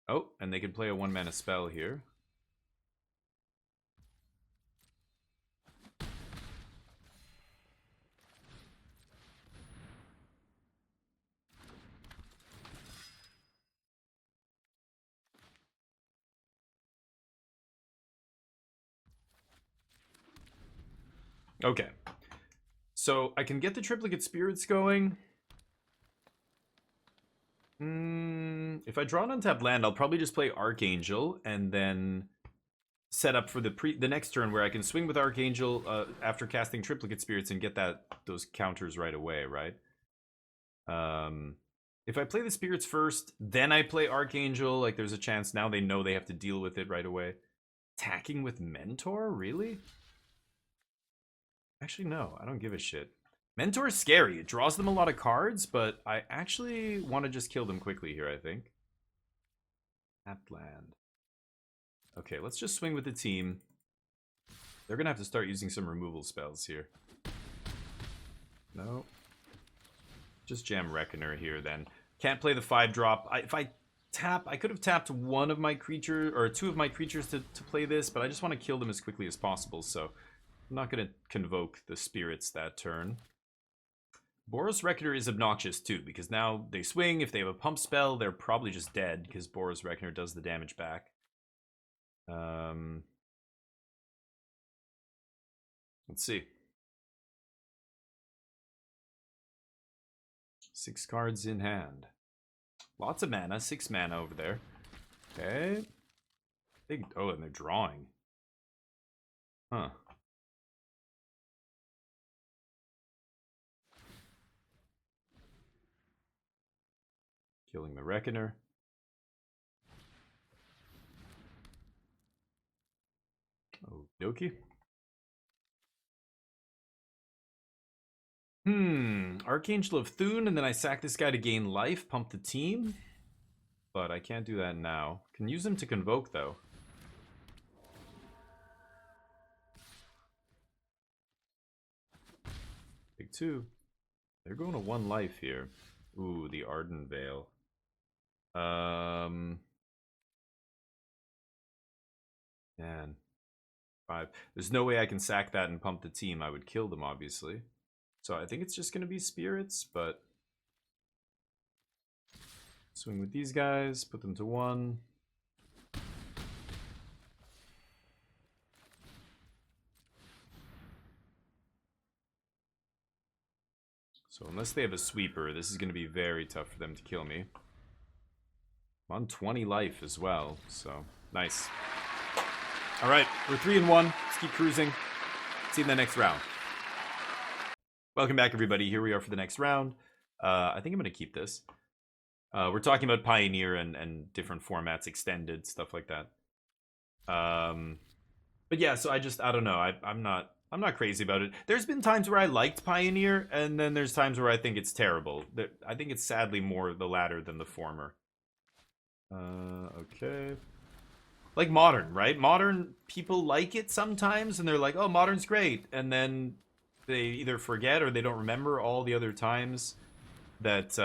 A: Oh, and they can play a 1-mana spell here. Okay. So I can get the Triplicate Spirits going. If I draw an untapped land, I'll probably just play Archangel and then set up for the next turn where I can swing with Archangel after casting Triplicate Spirits and get those counters right away, right? If I play the Spirits first, then I play Archangel, like there's a chance now they know they have to deal with it right away. Attacking with Mentor? Really? Actually, no, I don't give a shit. Mentor is scary. It draws them a lot of cards, but I actually want to just kill them quickly here, I think. Tapped land. Okay, let's just swing with the team. They're gonna have to start using some removal spells here. No. Just jam Reckoner here then. Can't play the 5-drop. If I tap, I could have tapped one of my creatures, or two of my creatures to play this, but I just want to kill them as quickly as possible, so I'm not going to convoke the spirits that turn. Boros Reckoner is obnoxious too, because now they swing. If they have a pump spell, they're probably just dead, because Boros Reckoner does the damage back. Let's see. 6 cards in hand. Lots of mana. 6 mana over there. Okay. Big. Oh, and they're drawing. Huh. Killing the Reckoner. Okie dokie. Archangel of Thune, and then I sack this guy to gain life, pump the team. But I can't do that now. Can use him to convoke, though. Big 2. They're going to 1 life here. Ooh, the Arden Veil. Man. 5. There's no way I can sack that and pump the team. I would kill them, obviously. So I think it's just going to be spirits, but... Swing with these guys, put them to 1. So unless they have a sweeper, this is going to be very tough for them to kill me. I'm on 20 life as well, so nice. All right, we're 3-1. Let's keep cruising. See you in the next round. Welcome back, everybody. Here we are for the next round. I think I'm going to keep this. We're talking about Pioneer and different formats, extended, stuff like that. But yeah, so I don't know. I'm not crazy about it. There's been times where I liked Pioneer, and then there's times where I think it's terrible. I think it's sadly more the latter than the former. Okay. Like Modern, right? Modern, people like it sometimes, and they're like, oh, Modern's great. And then they either forget or they don't remember all the other times that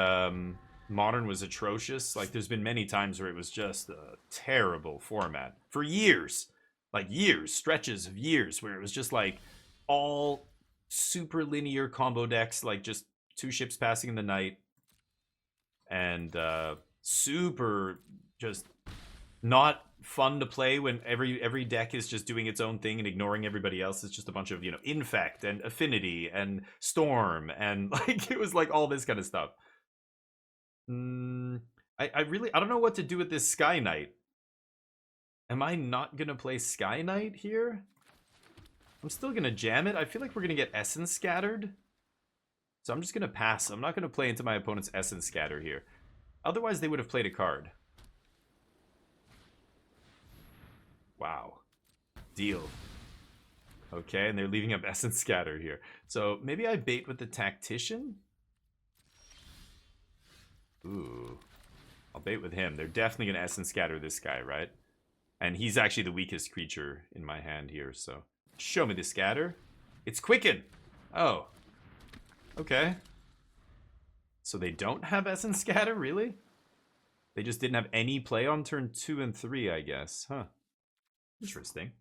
A: Modern was atrocious. Like, there's been many times where it was just a terrible format. For years. Like, years. Stretches of years where it was just, like, all super linear combo decks. Like, just 2 ships passing in the night. And super just not fun to play when every deck is just doing its own thing and ignoring everybody else. It's just a bunch of, Infect and Affinity and Storm and like it was like all this kind of stuff. I don't know what to do with this Sky Knight. Am I not gonna play Sky Knight here? I'm still gonna jam it. I feel like we're gonna get Essence Scattered. So I'm just gonna pass. I'm not gonna play into my opponent's Essence Scatter here. Otherwise they would have played a card. Wow. Deal. Okay, and they're leaving up Essence Scatter here. So maybe I bait with the Tactician? Ooh. I'll bait with him. They're definitely going to Essence Scatter this guy, right? And he's actually the weakest creature in my hand here, so... Show me the scatter. It's Quicken! Oh. Okay. So they don't have Essence Scatter, really? They just didn't have any play on turn 2 and 3, I guess. Huh. Interesting.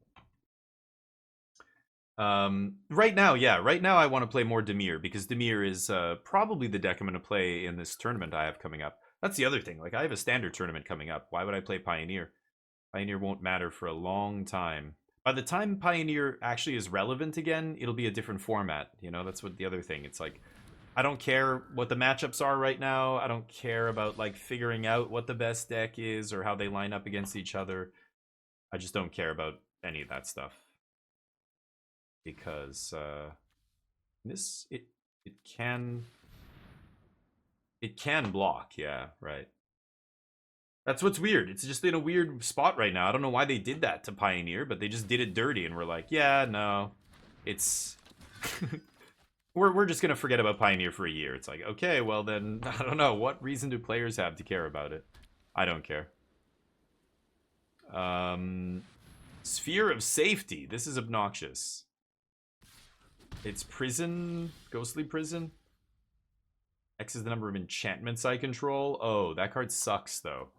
A: Right now, yeah. Right now I want to play more Dimir, because Dimir is probably the deck I'm going to play in this tournament I have coming up. That's the other thing. Like, I have a standard tournament coming up. Why would I play Pioneer? Pioneer won't matter for a long time. By the time Pioneer actually is relevant again, it'll be a different format. That's what the other thing. It's like, I don't care what the matchups are right now. I don't care about, like, figuring out what the best deck is or how they line up against each other. I just don't care about any of that stuff. Because it can block, yeah, right. That's what's weird. It's just in a weird spot right now. I don't know why they did that to Pioneer, but they just did it dirty and we're like, yeah, no. It's we're just gonna forget about Pioneer for a year. It's like, okay, well then I don't know. What reason do players have to care about it? I don't care. Sphere of Safety. This is obnoxious. It's prison. Ghostly prison. X is the number of enchantments I control. Oh, that card sucks, though.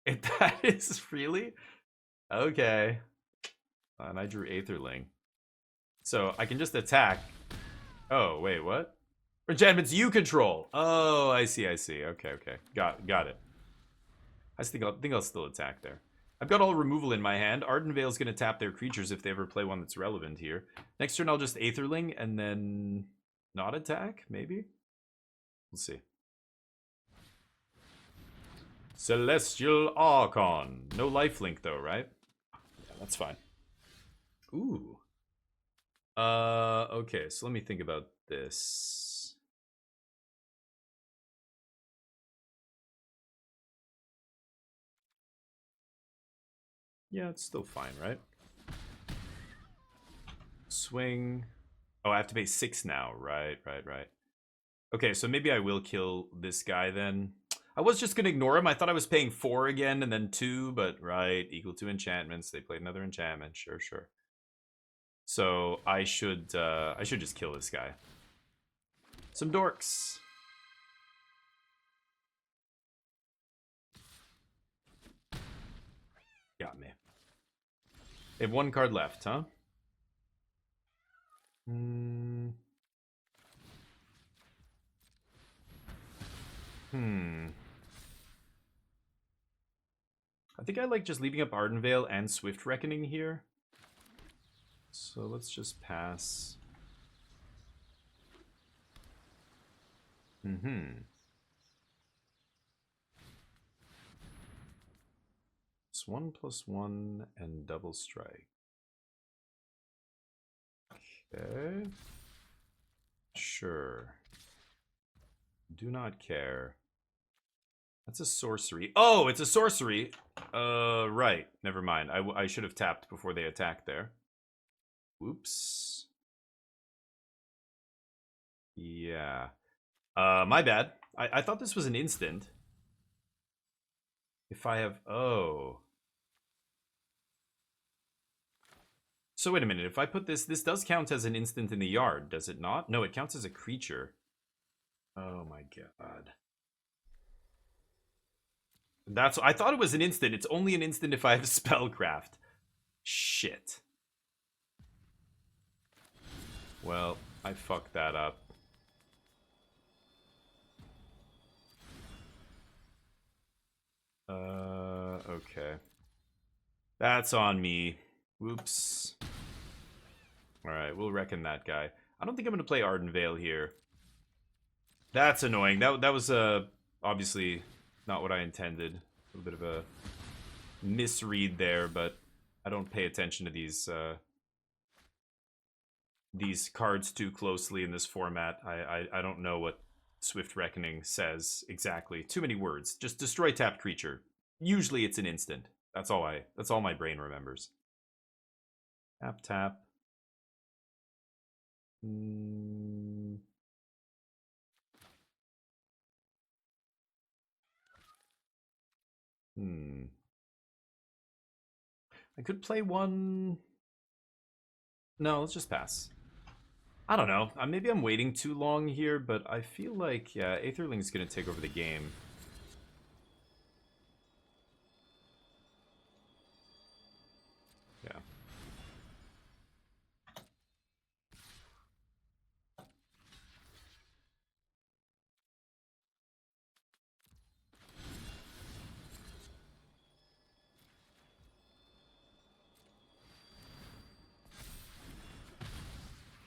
A: If that is really? Okay. And I drew Aetherling. So I can just attack. Oh, wait, what? Enchantments you control. Oh, I see. Okay. Got it. I think I'll still attack there. I've got all removal in my hand. Ardenvale's going to tap their creatures if they ever play one that's relevant here. Next turn, I'll just Aetherling and then not attack, maybe? We'll see. Celestial Archon. No lifelink, though, right? Yeah, that's fine. Ooh. Okay, so let me think about this. Yeah, it's still fine, right? Swing. Oh, I have to pay 6 now. Right. Okay, so maybe I will kill this guy then. I was just gonna ignore him. I thought I was paying 4 again and then 2, but right, equal to enchantments. They played another enchantment. Sure. So I should just kill this guy. Some dorks. Got me. They have 1 card left, huh? I think I like just leaving up Ardenvale and Swift Reckoning here. So let's just pass. It's 1/1 and double strike. Okay. Sure. Do not care. That's a sorcery. Oh, it's a sorcery. Right. Never mind. I should have tapped before they attacked there. Whoops. Yeah. My bad. I thought this was an instant. If I have... Oh. So wait a minute. If I put this... This does count as an instant in the yard, does it not? No, it counts as a creature. Oh my god. That's... I thought it was an instant. It's only an instant if I have Spellcraft. Shit. Well, I fucked that up. Okay. That's on me. Whoops. Alright, we'll reckon that guy. I don't think I'm going to play Ardenvale here. That's annoying. That was obviously not what I intended. A little bit of a misread there, but I don't pay attention to these cards too closely in this format. I don't know what Swift Reckoning says exactly. Too many words. Just destroy tapped creature. Usually it's an instant. That's all my brain remembers. Tap. I could play one. No, let's just pass. I don't know. Maybe I'm waiting too long here, but I feel like, yeah, Aetherling's gonna take over the game. Yeah.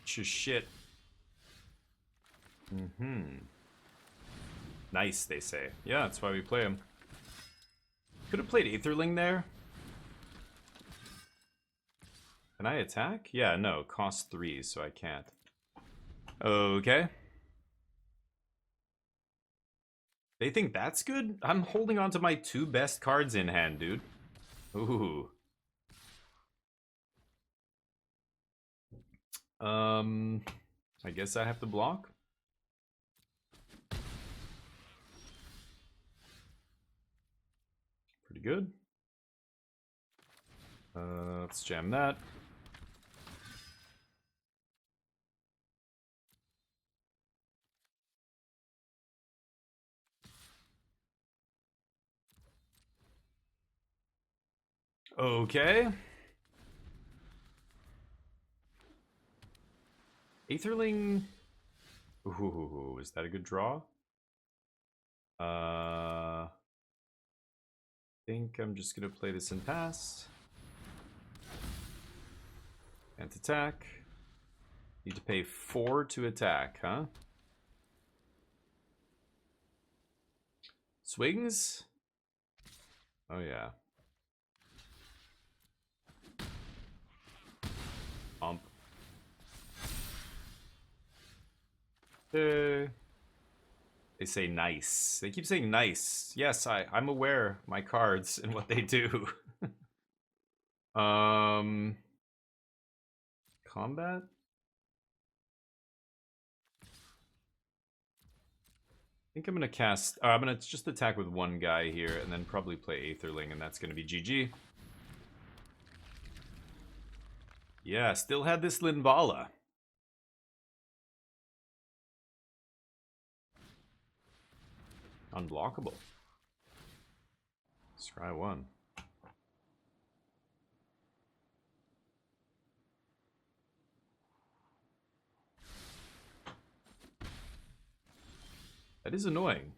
A: Shit. Nice, they say. Yeah, that's why we play him. Could have played Aetherling there. Can I attack? Yeah, no. Cost 3, so I can't. Okay. They think that's good? I'm holding on to my 2 best cards in hand, dude. Ooh. I guess I have to block. Pretty good. Let's jam that. Okay. Aetherling. Ooh, is that a good draw? Think I'm just gonna play this in pass. And attack. Need to pay 4 to attack, huh? Swings? Oh yeah. Ump. They say nice. They keep saying nice. Yes, I'm aware my cards and what they do. Combat? I think I'm gonna cast. I'm gonna just attack with one guy here, and then probably play Aetherling, and that's gonna be GG. Yeah, still had this Linvala. Unblockable. Scry 1. That is annoying.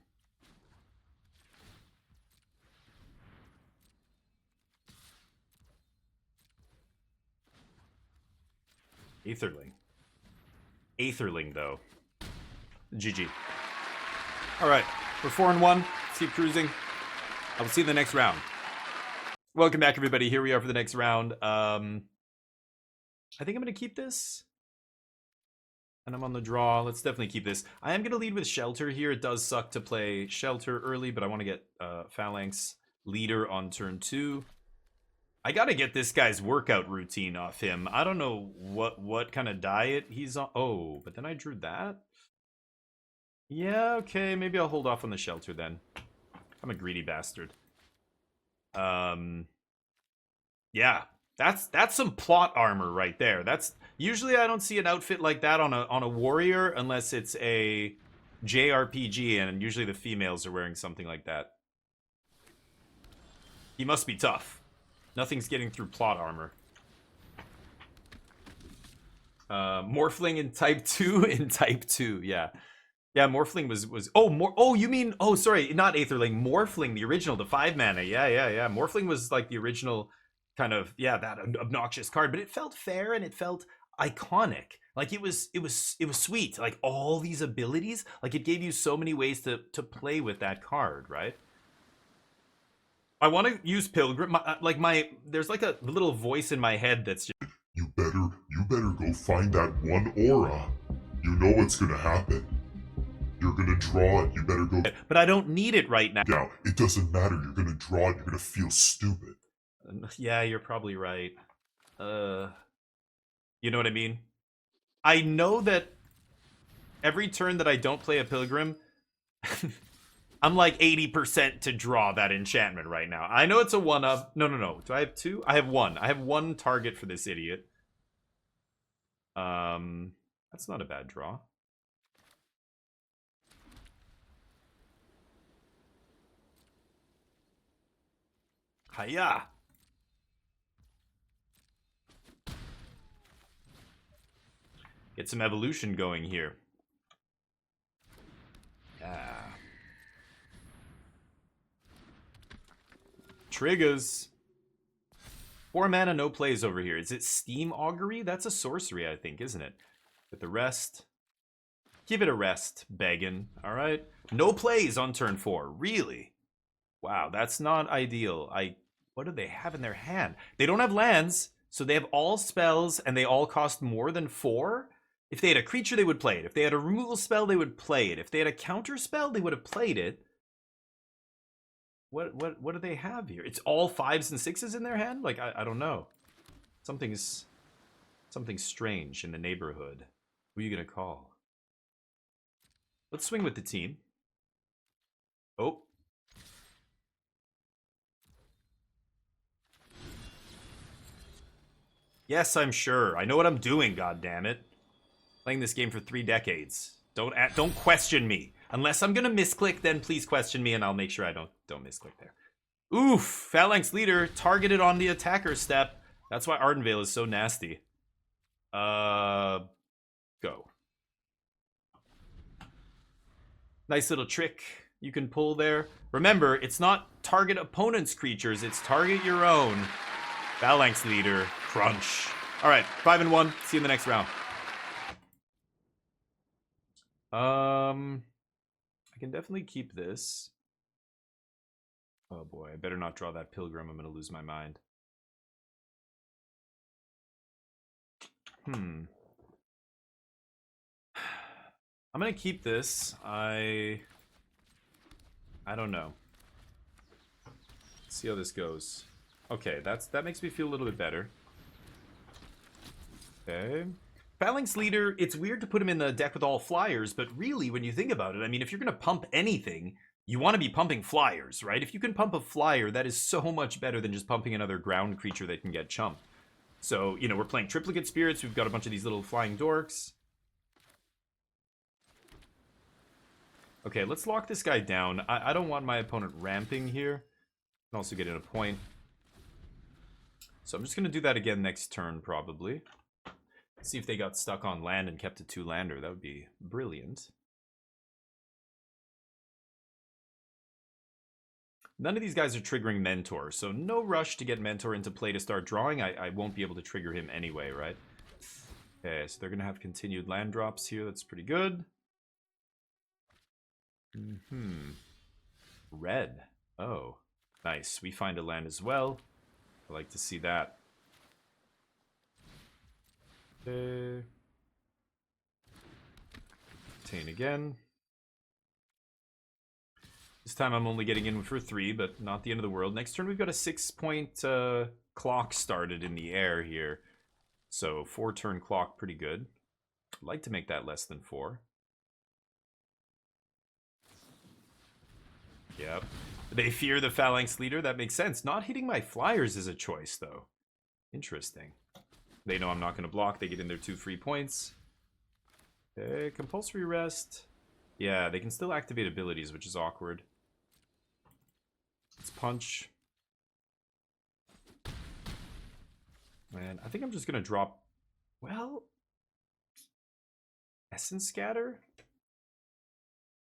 A: Aetherling. Aetherling, though. GG. Alright, we're 4-1. Let's keep cruising. I will see you in the next round. Welcome back, everybody. Here we are for the next round. I think I'm going to keep this. And I'm on the draw. Let's definitely keep this. I am going to lead with Shelter here. It does suck to play Shelter early, but I want to get Phalanx Leader on turn 2. I got to get this guy's workout routine off him. I don't know what kind of diet he's on. Oh, but then I drew that? Yeah, okay. Maybe I'll hold off on the Shelter then. I'm a greedy bastard. Yeah. That's some plot armor right there. That's usually I don't see an outfit like that on a warrior unless it's a JRPG, and usually the females are wearing something like that. He must be tough. Nothing's getting through plot armor. Morphling in type 2 in type 2, yeah. Yeah, Morphling was you mean sorry, not Aetherling, Morphling, the original, the 5 mana. Yeah. Morphling was like the original kind of that obnoxious card, but it felt fair and it felt iconic. Like it was sweet. Like all these abilities, like it gave you so many ways to play with that card, right? I want to use Pilgrim. There's like a little voice in my head that's just,
B: You better go find that one aura. You know what's gonna happen. You're gonna draw it, you better go.
A: but I don't need it right now.
B: Yeah, it doesn't matter, you're gonna draw it, you're gonna feel stupid.
A: Yeah, you're probably right. You know what I mean? I know that every turn that I don't play a Pilgrim, I'm like 80% to draw that enchantment right now. I know it's a 1-up. No. Do I have 2? I have 1. I have 1 target for this idiot. That's not a bad draw. Hiya! Get some evolution going here. Yeah. Triggers. 4 mana, no plays over here. Is it Steam Augury? That's a sorcery, I think, isn't it? With the rest. Give it a rest, beggin'. Alright. No plays on turn 4. Really? Wow, that's not ideal. What do they have in their hand? They don't have lands, so they have all spells, and they all cost more than 4? If they had a creature, they would play it. If they had a removal spell, they would play it. If they had a counter spell, they would have played it. What do they have here? It's all 5s and 6s in their hand? Like, I don't know. Something strange in the neighborhood. Who are you gonna call? Let's swing with the team. Oh. Yes, I'm sure. I know what I'm doing, goddammit. Playing this game for 3 decades. Don't question me. Unless I'm gonna misclick, then please question me and I'll make sure I don't misclick there. Oof! Phalanx leader targeted on the attacker step. That's why Ardenvale is so nasty. Go. Nice little trick you can pull there. Remember, it's not target opponent's creatures, it's target your own. Phalanx leader, crunch. Alright, 5-1. See you in the next round. I can definitely keep this. Oh boy, I better not draw that pilgrim. I'm gonna lose my mind. I'm gonna keep this. I don't know. Let's see how this goes. Okay, that makes me feel a little bit better. Okay. Phalanx leader, it's weird to put him in the deck with all flyers, but really, when you think about it, I mean, if you're gonna pump anything, you want to be pumping flyers, right? If you can pump a flyer, that is so much better than just pumping another ground creature that can get chumped. So, you know, we're playing Triplicate Spirits. We've got a bunch of these little flying dorks. Okay, let's lock this guy down. I don't want my opponent ramping here. I can also get in a point. So I'm just going to do that again next turn, probably. See if they got stuck on land and kept a 2-lander. That would be brilliant. None of these guys are triggering Mentor, so no rush to get Mentor into play to start drawing. I won't be able to trigger him anyway, right? Okay, so they're going to have continued land drops here. That's pretty good. Red. Oh, nice. We find a land as well. I like to see that. Okay. Obtain again. This time I'm only getting in for 3, but not the end of the world. Next turn we've got a 6-point clock started in the air here. So 4-turn clock, pretty good. I'd like to make that less than 4. Yep. They fear the Phalanx leader. That makes sense. Not hitting my flyers is a choice, though. Interesting. They know I'm not going to block. They get in their 2 free points. Okay, compulsory rest. Yeah, they can still activate abilities, which is awkward. Let's punch. And I think I'm just going to drop... Well... Essence Scatter?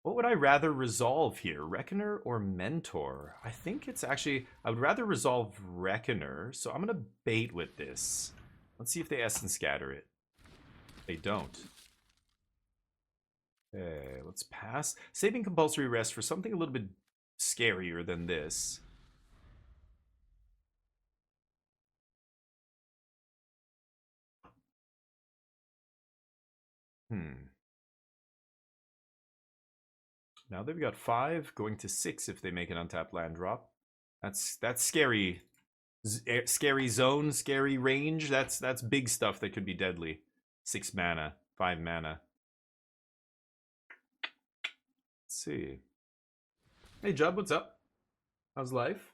A: What would I rather resolve here? Reckoner or Mentor? I think it's actually... I would rather resolve Reckoner, so I'm going to bait with this. Let's see if they Essence Scatter it. They don't. Okay, let's pass. Saving compulsory rest for something a little bit scarier than this. Now they've got 5, going to 6 if they make an untapped land drop. That's scary. Scary zone, scary range. That's big stuff that could be deadly. 6 mana, 5 mana. Let's see. Hey Jub, what's up? How's life?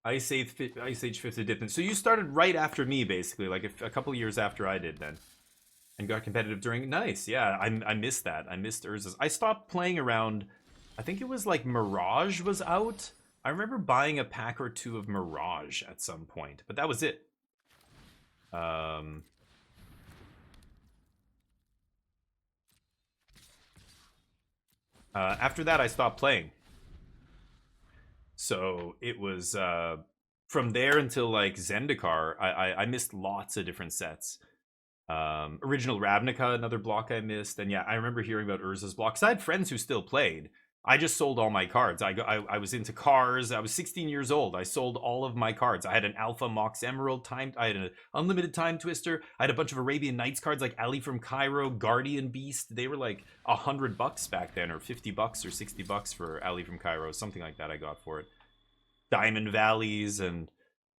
A: Ice Age 5th edition. So you started right after me, basically, like a couple years after I did then. And got competitive during... Nice, yeah, I missed that. I missed Urza's. I stopped playing around... I think it was like Mirage was out. I remember buying a pack or 2 of Mirage at some point, but that was it. After that, I stopped playing. So it was from there until like Zendikar, I missed lots of different sets. Original Ravnica, another block I missed. And yeah, I remember hearing about Urza's block. 'Cause I had friends who still played. I just sold all my cards. I was into cars. I was 16 years old. I sold all of my cards. I had an Alpha Mox Emerald time. I had an Unlimited Time Twister. I had a bunch of Arabian Nights cards like Ali from Cairo, Guardian Beast. They were like $100 back then, or $50 or $60 for Ali from Cairo, something like that. I got for it. Diamond Valleys and a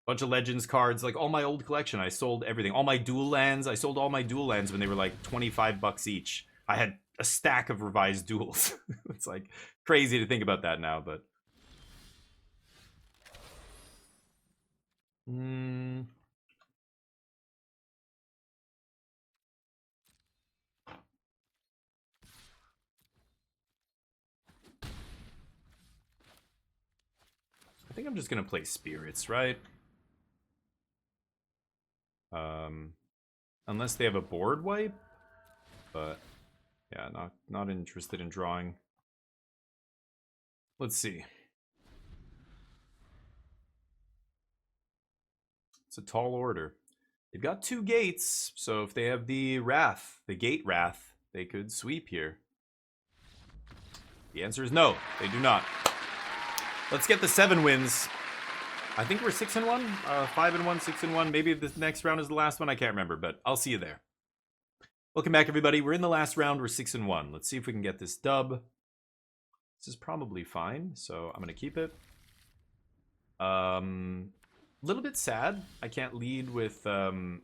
A: bunch of Legends cards. Like all my old collection, I sold everything. All my dual lands. I sold all my dual lands when they were like $25 each. I had a stack of revised duels. It's like crazy to think about that now, but think I'm just gonna play spirits, right? Unless they have a board wipe, but yeah, not interested in drawing. Let's see. It's a tall order. They've got 2 gates, so if they have the Wrath, the Gate Wrath, they could sweep here. The answer is no, they do not. Let's get the 7 wins. I think we're 6-1, 5-1, 6-1. Maybe this next round is the last one. I can't remember, but I'll see you there. Welcome back, everybody. We're in the last round. We're 6-1. Let's see if we can get this dub. This is probably fine, so I'm gonna keep it. Little bit sad. I can't lead with Raptor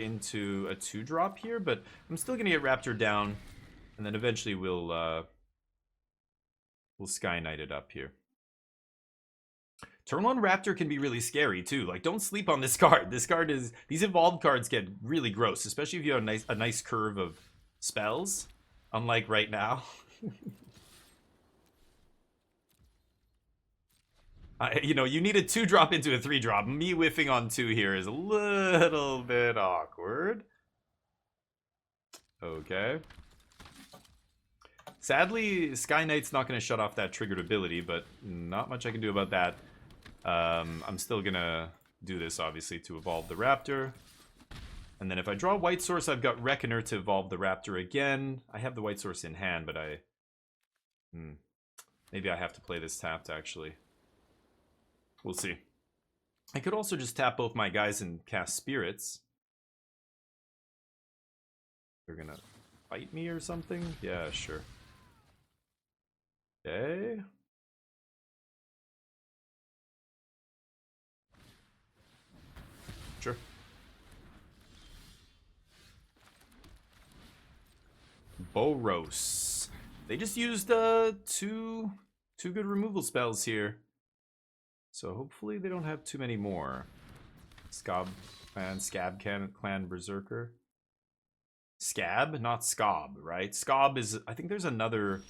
A: into a 2-drop here, but I'm still gonna get Raptor down, and then eventually we'll Sky Knight it up here. Turn 1 Raptor can be really scary too. Like, don't sleep on this card. This card is... These evolved cards get really gross, especially if you have a nice curve of spells, unlike right now. You know, you need a 2-drop into a 3-drop. Me whiffing on 2 here is a little bit awkward. Okay. Sadly, Sky Knight's not going to shut off that triggered ability, but not much I can do about that. I'm still gonna do this, obviously, to evolve the Raptor. And then if I draw White Source, I've got Reckoner to evolve the Raptor again. I have the White Source in hand, but maybe I have to play this tapped, actually. We'll see. I could also just tap both my guys and cast Spirits. They're gonna fight me or something? Yeah, sure. Okay. Sure. Boros. They just used two good removal spells here. So hopefully they don't have too many more. Scab Clan Berserker. Scab, not Scob, right? Scob is... I think there's another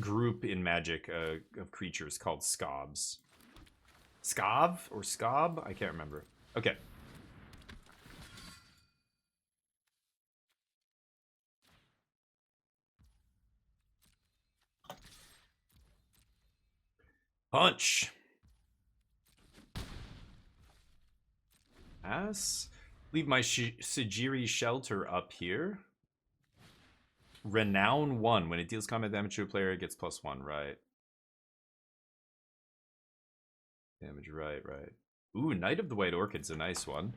A: group in Magic of creatures called Scobs. Scav or Scob? I can't remember. Okay. Punch. Pass. Leave my Sajiri Shelter up here. Renown 1. When it deals combat damage to a player, it gets +1, right? Damage, right. Ooh, Knight of the White Orchid's a nice one.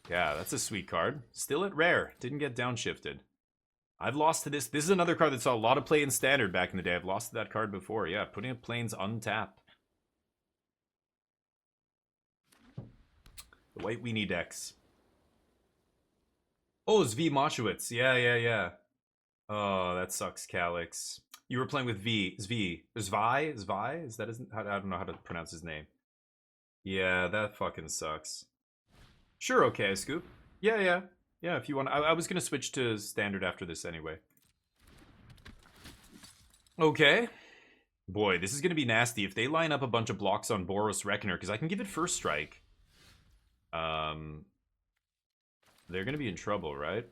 A: Yeah, that's a sweet card. Still at rare. Didn't get downshifted. I've lost to this. This is another card that saw a lot of play in Standard back in the day. I've lost to that card before. Yeah, putting up planes untapped. The White Weenie decks. Oh, Zvi Moshowitz. Yeah. Oh, that sucks, Calyx. You were playing with Zvi. Zvi? Is that I don't know how to pronounce his name. Yeah, that fucking sucks. Sure, okay, Scoop. Yeah, if you want. I was gonna switch to Standard after this anyway. Okay. Boy, this is gonna be nasty if they line up a bunch of blocks on Boros Reckoner, because I can give it first strike. They're gonna be in trouble, right?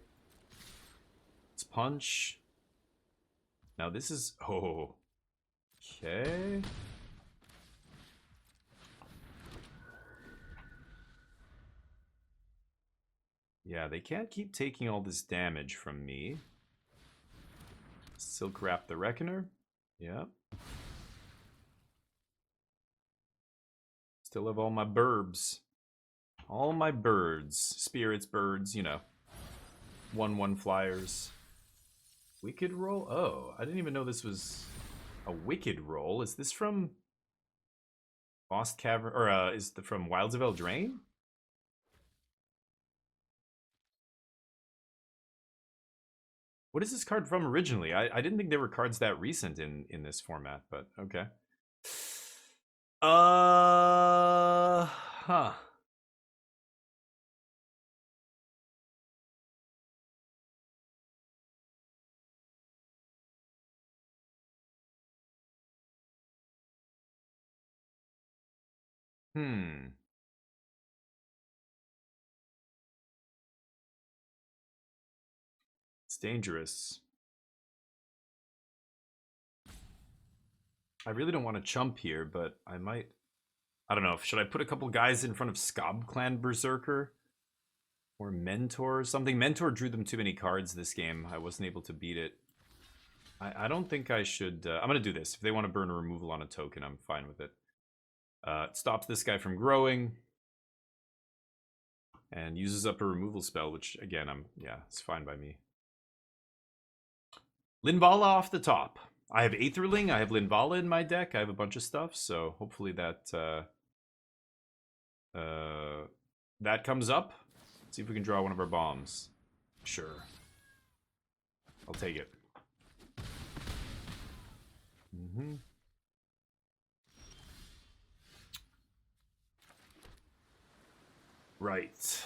A: Let's punch. Now this is... Oh. Okay. Yeah, they can't keep taking all this damage from me. Silk Wrap the Reckoner. Yeah. Still have all my burbs. All my birds. Spirits, birds, you know. 1/1 flyers. Wicked Roll? Oh, I didn't even know this was a Wicked Roll. Is this from Lost Cavern? Or is it from Wilds of Eldraine? What is this card from originally? I didn't think there were cards that recent in this format, but okay. Huh. Hmm. It's dangerous. I really don't want to chump here, but I might. I don't know. Should I put a couple guys in front of Skob Clan Berserker? Or Mentor or something? Mentor drew them too many cards this game. I wasn't able to beat it. I don't think I should... I'm going to do this. If they want to burn a removal on a token, I'm fine with it. It stops this guy from growing. And uses up a removal spell, which, again, yeah, it's fine by me. Linvala off the top. I have Aetherling, I have Linvala in my deck, I have a bunch of stuff, so hopefully that that comes up. See if we can draw one of our bombs. Sure. I'll take it. Right.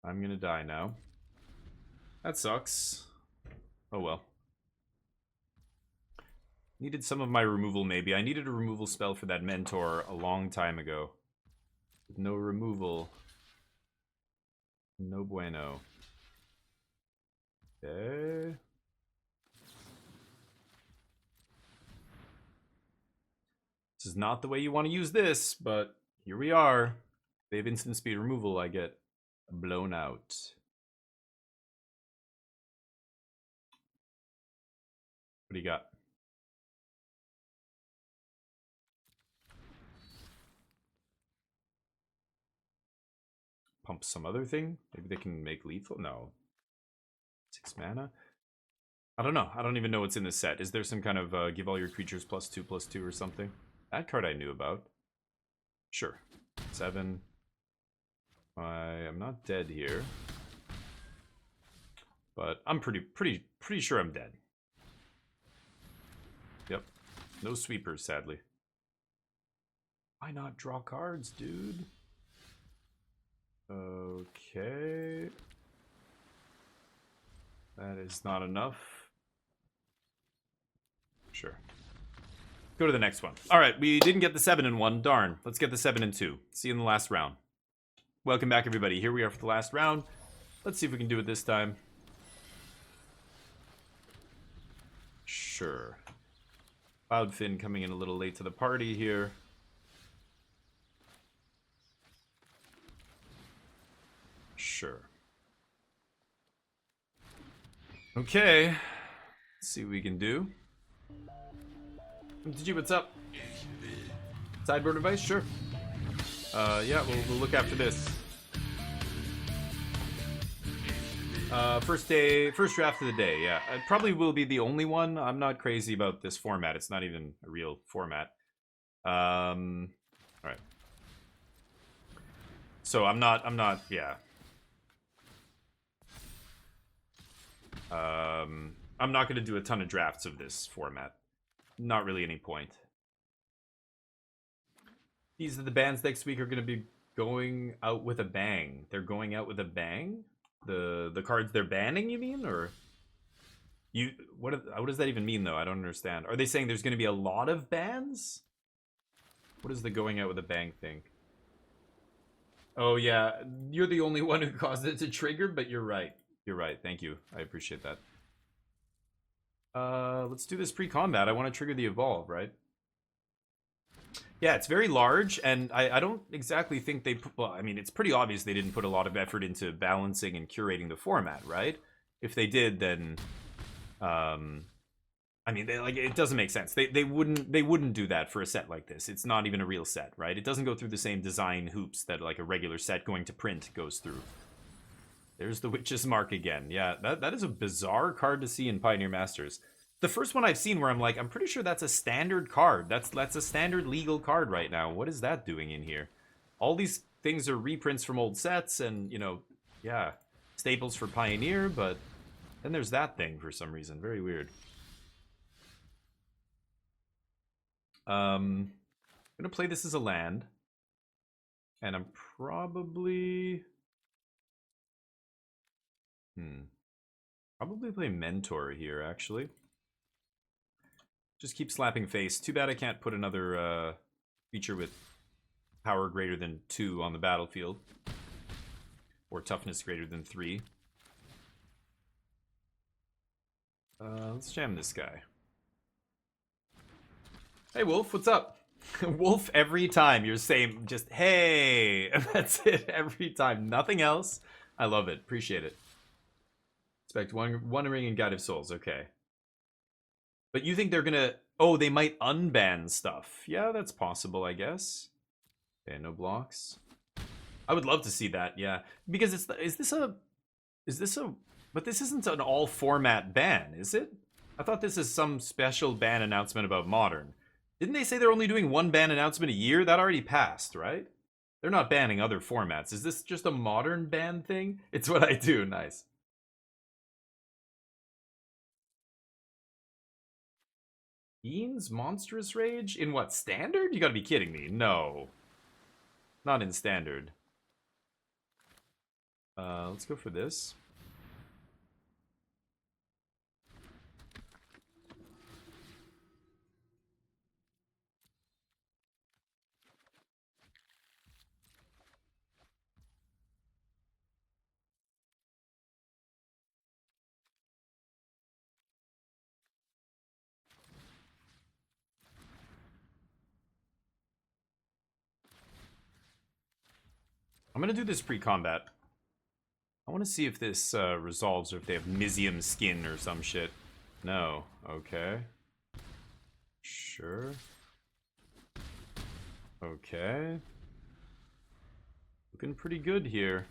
A: I'm gonna die now. That sucks. Oh well. Needed some of my removal, maybe. I needed a removal spell for that Mentor a long time ago. With no removal. No bueno. Okay. This is not the way you want to use this, but here we are. They have instant speed removal, I get blown out. What do you got? Pump some other thing? Maybe they can make lethal? No. 6 mana? I don't know. I don't even know what's in this set. Is there some kind of give all your creatures +2/+2 or something? That card I knew about. Sure. 7. I am not dead here. But I'm pretty sure I'm dead. Yep. No sweepers, sadly. Why not draw cards, dude? Okay. That is not enough. Sure. Go to the next one. All right, we didn't get the 7 in 1. Darn. Let's get the 7 in 2. See you in the last round. Welcome back, everybody. Here we are for the last round. Let's see if we can do it this time. Sure. Cloudfin coming in a little late to the party here. Sure. Okay. Let's see what we can do. Digi, what's up? Sideboard advice? Sure. Yeah, we'll look after this. First draft of the day, yeah. It probably will be the only one. I'm not crazy about this format. It's not even a real format. Alright. So I'm not, yeah. I'm not going to do a ton of drafts of this format. Not really any point. These are the bans next week are going to be going out with a bang. They're going out with a bang? The cards they're banning, you mean? Or what does that even mean, though? I don't understand. Are they saying there's going to be a lot of bans? What is the going out with a bang thing? Oh, yeah. You're the only one who caused it to trigger, but you're right. You're right. Thank you. I appreciate that. Let's do this pre-combat. I want to trigger the evolve, right? Yeah, it's very large, and I don't exactly think they put... Well, I mean, it's pretty obvious they didn't put a lot of effort into balancing and curating the format, right? If they did, then... I mean, it doesn't make sense. They wouldn't do that for a set like this. It's not even a real set, right? It doesn't go through the same design hoops that like a regular set going to print goes through. There's the Witch's Mark again. Yeah, that is a bizarre card to see in Pioneer Masters. The first one I've seen where I'm like, I'm pretty sure that's a standard card. That's a standard legal card right now. What is that doing in here? All these things are reprints from old sets and, you know, yeah, staples for Pioneer, but then there's that thing for some reason. Very weird. I'm gonna play this as a land. And I'm probably... Probably play Mentor here, actually. Just keep slapping face. Too bad I can't put another feature with power greater than 2 on the battlefield. Or toughness greater than 3. Let's jam this guy. Hey, Wolf, what's up? Wolf, every time you're saying just, hey, that's it every time. Nothing else. I love it. Appreciate it. Expect one ring and Guide of Souls. Okay. But you think they're gonna... Oh, they might unban stuff. Yeah, that's possible, I guess. Okay, no blocks. I would love to see that, yeah. Because it's... Is this a... But this isn't an all-format ban, is it? I thought this is some special ban announcement about Modern. Didn't they say they're only doing one ban announcement a year? That already passed, right? They're not banning other formats. Is this just a Modern ban thing? It's what I do. Nice. Beans? Monstrous Rage? In what, Standard? You gotta be kidding me. No. Not in Standard. Let's go for this. I'm gonna do this pre-combat. I want to see if this resolves or if they have Mizium skin or some shit. No. Okay. Sure. Okay. Looking pretty good here.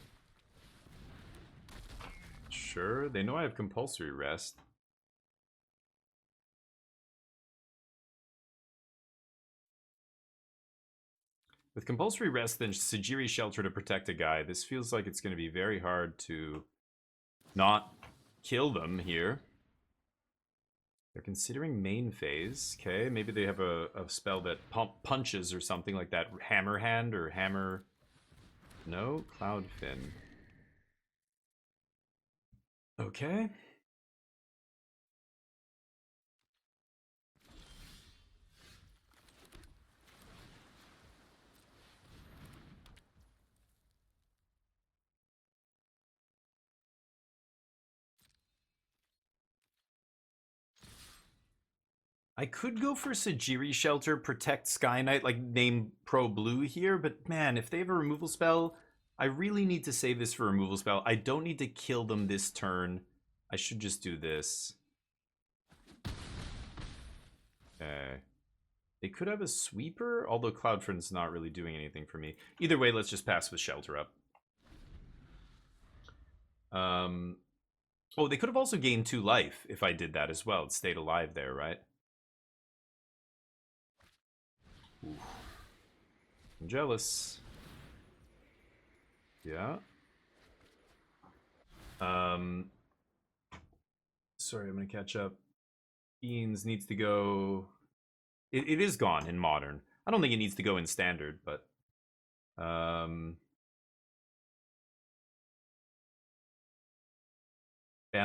A: Sure. They know I have compulsory rest. With compulsory rest, then Sajiri Shelter to protect a guy, this feels like it's going to be very hard to not kill them here. They're considering main phase. Okay, maybe they have a spell that punches or something like that. Hammer Hand or Hammer... No? Cloud Fin. Okay. I could go for Sajiri Shelter, protect Sky Knight, like name Pro Blue here, but man, if they have a removal spell, I really need to save this for a removal spell. I don't need to kill them this turn. I should just do this. Okay. They could have a Sweeper, although Cloudfriend's not really doing anything for me. Either way, let's just pass with Shelter up. Oh, they could have also gained 2 life if I did that as well. It stayed alive there, right? Ooh. I'm jealous. Yeah. Sorry, I'm gonna catch up. Beans needs to go... It is gone in Modern. I don't think it needs to go in Standard, but... Ban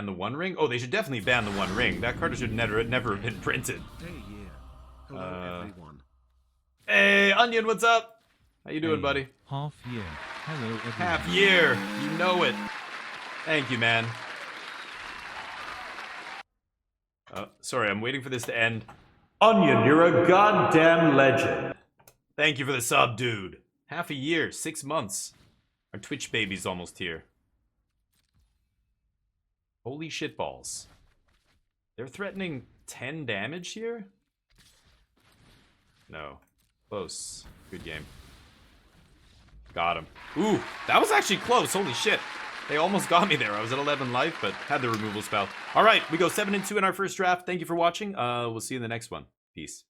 A: the One Ring? Oh, they should definitely ban the One Ring. That card should never have been printed.
C: Hey, yeah. Hello, everyone.
A: Hey, Onion, what's up? How you doing, buddy?
D: Half year. Hello, everyone.
A: Half year. You know it. Thank you, man. Sorry, I'm waiting for this to end. Onion, you're a goddamn legend. Thank you for the sub, dude. Half a year, 6 months. Our Twitch baby's almost here. Holy shitballs. They're threatening 10 damage here? No. Close. Good game. Got him. Ooh, that was actually close. Holy shit. They almost got me there. I was at 11 life, but had the removal spell. All right, we go 7-2 in our first draft. Thank you for watching. We'll see you in the next one. Peace.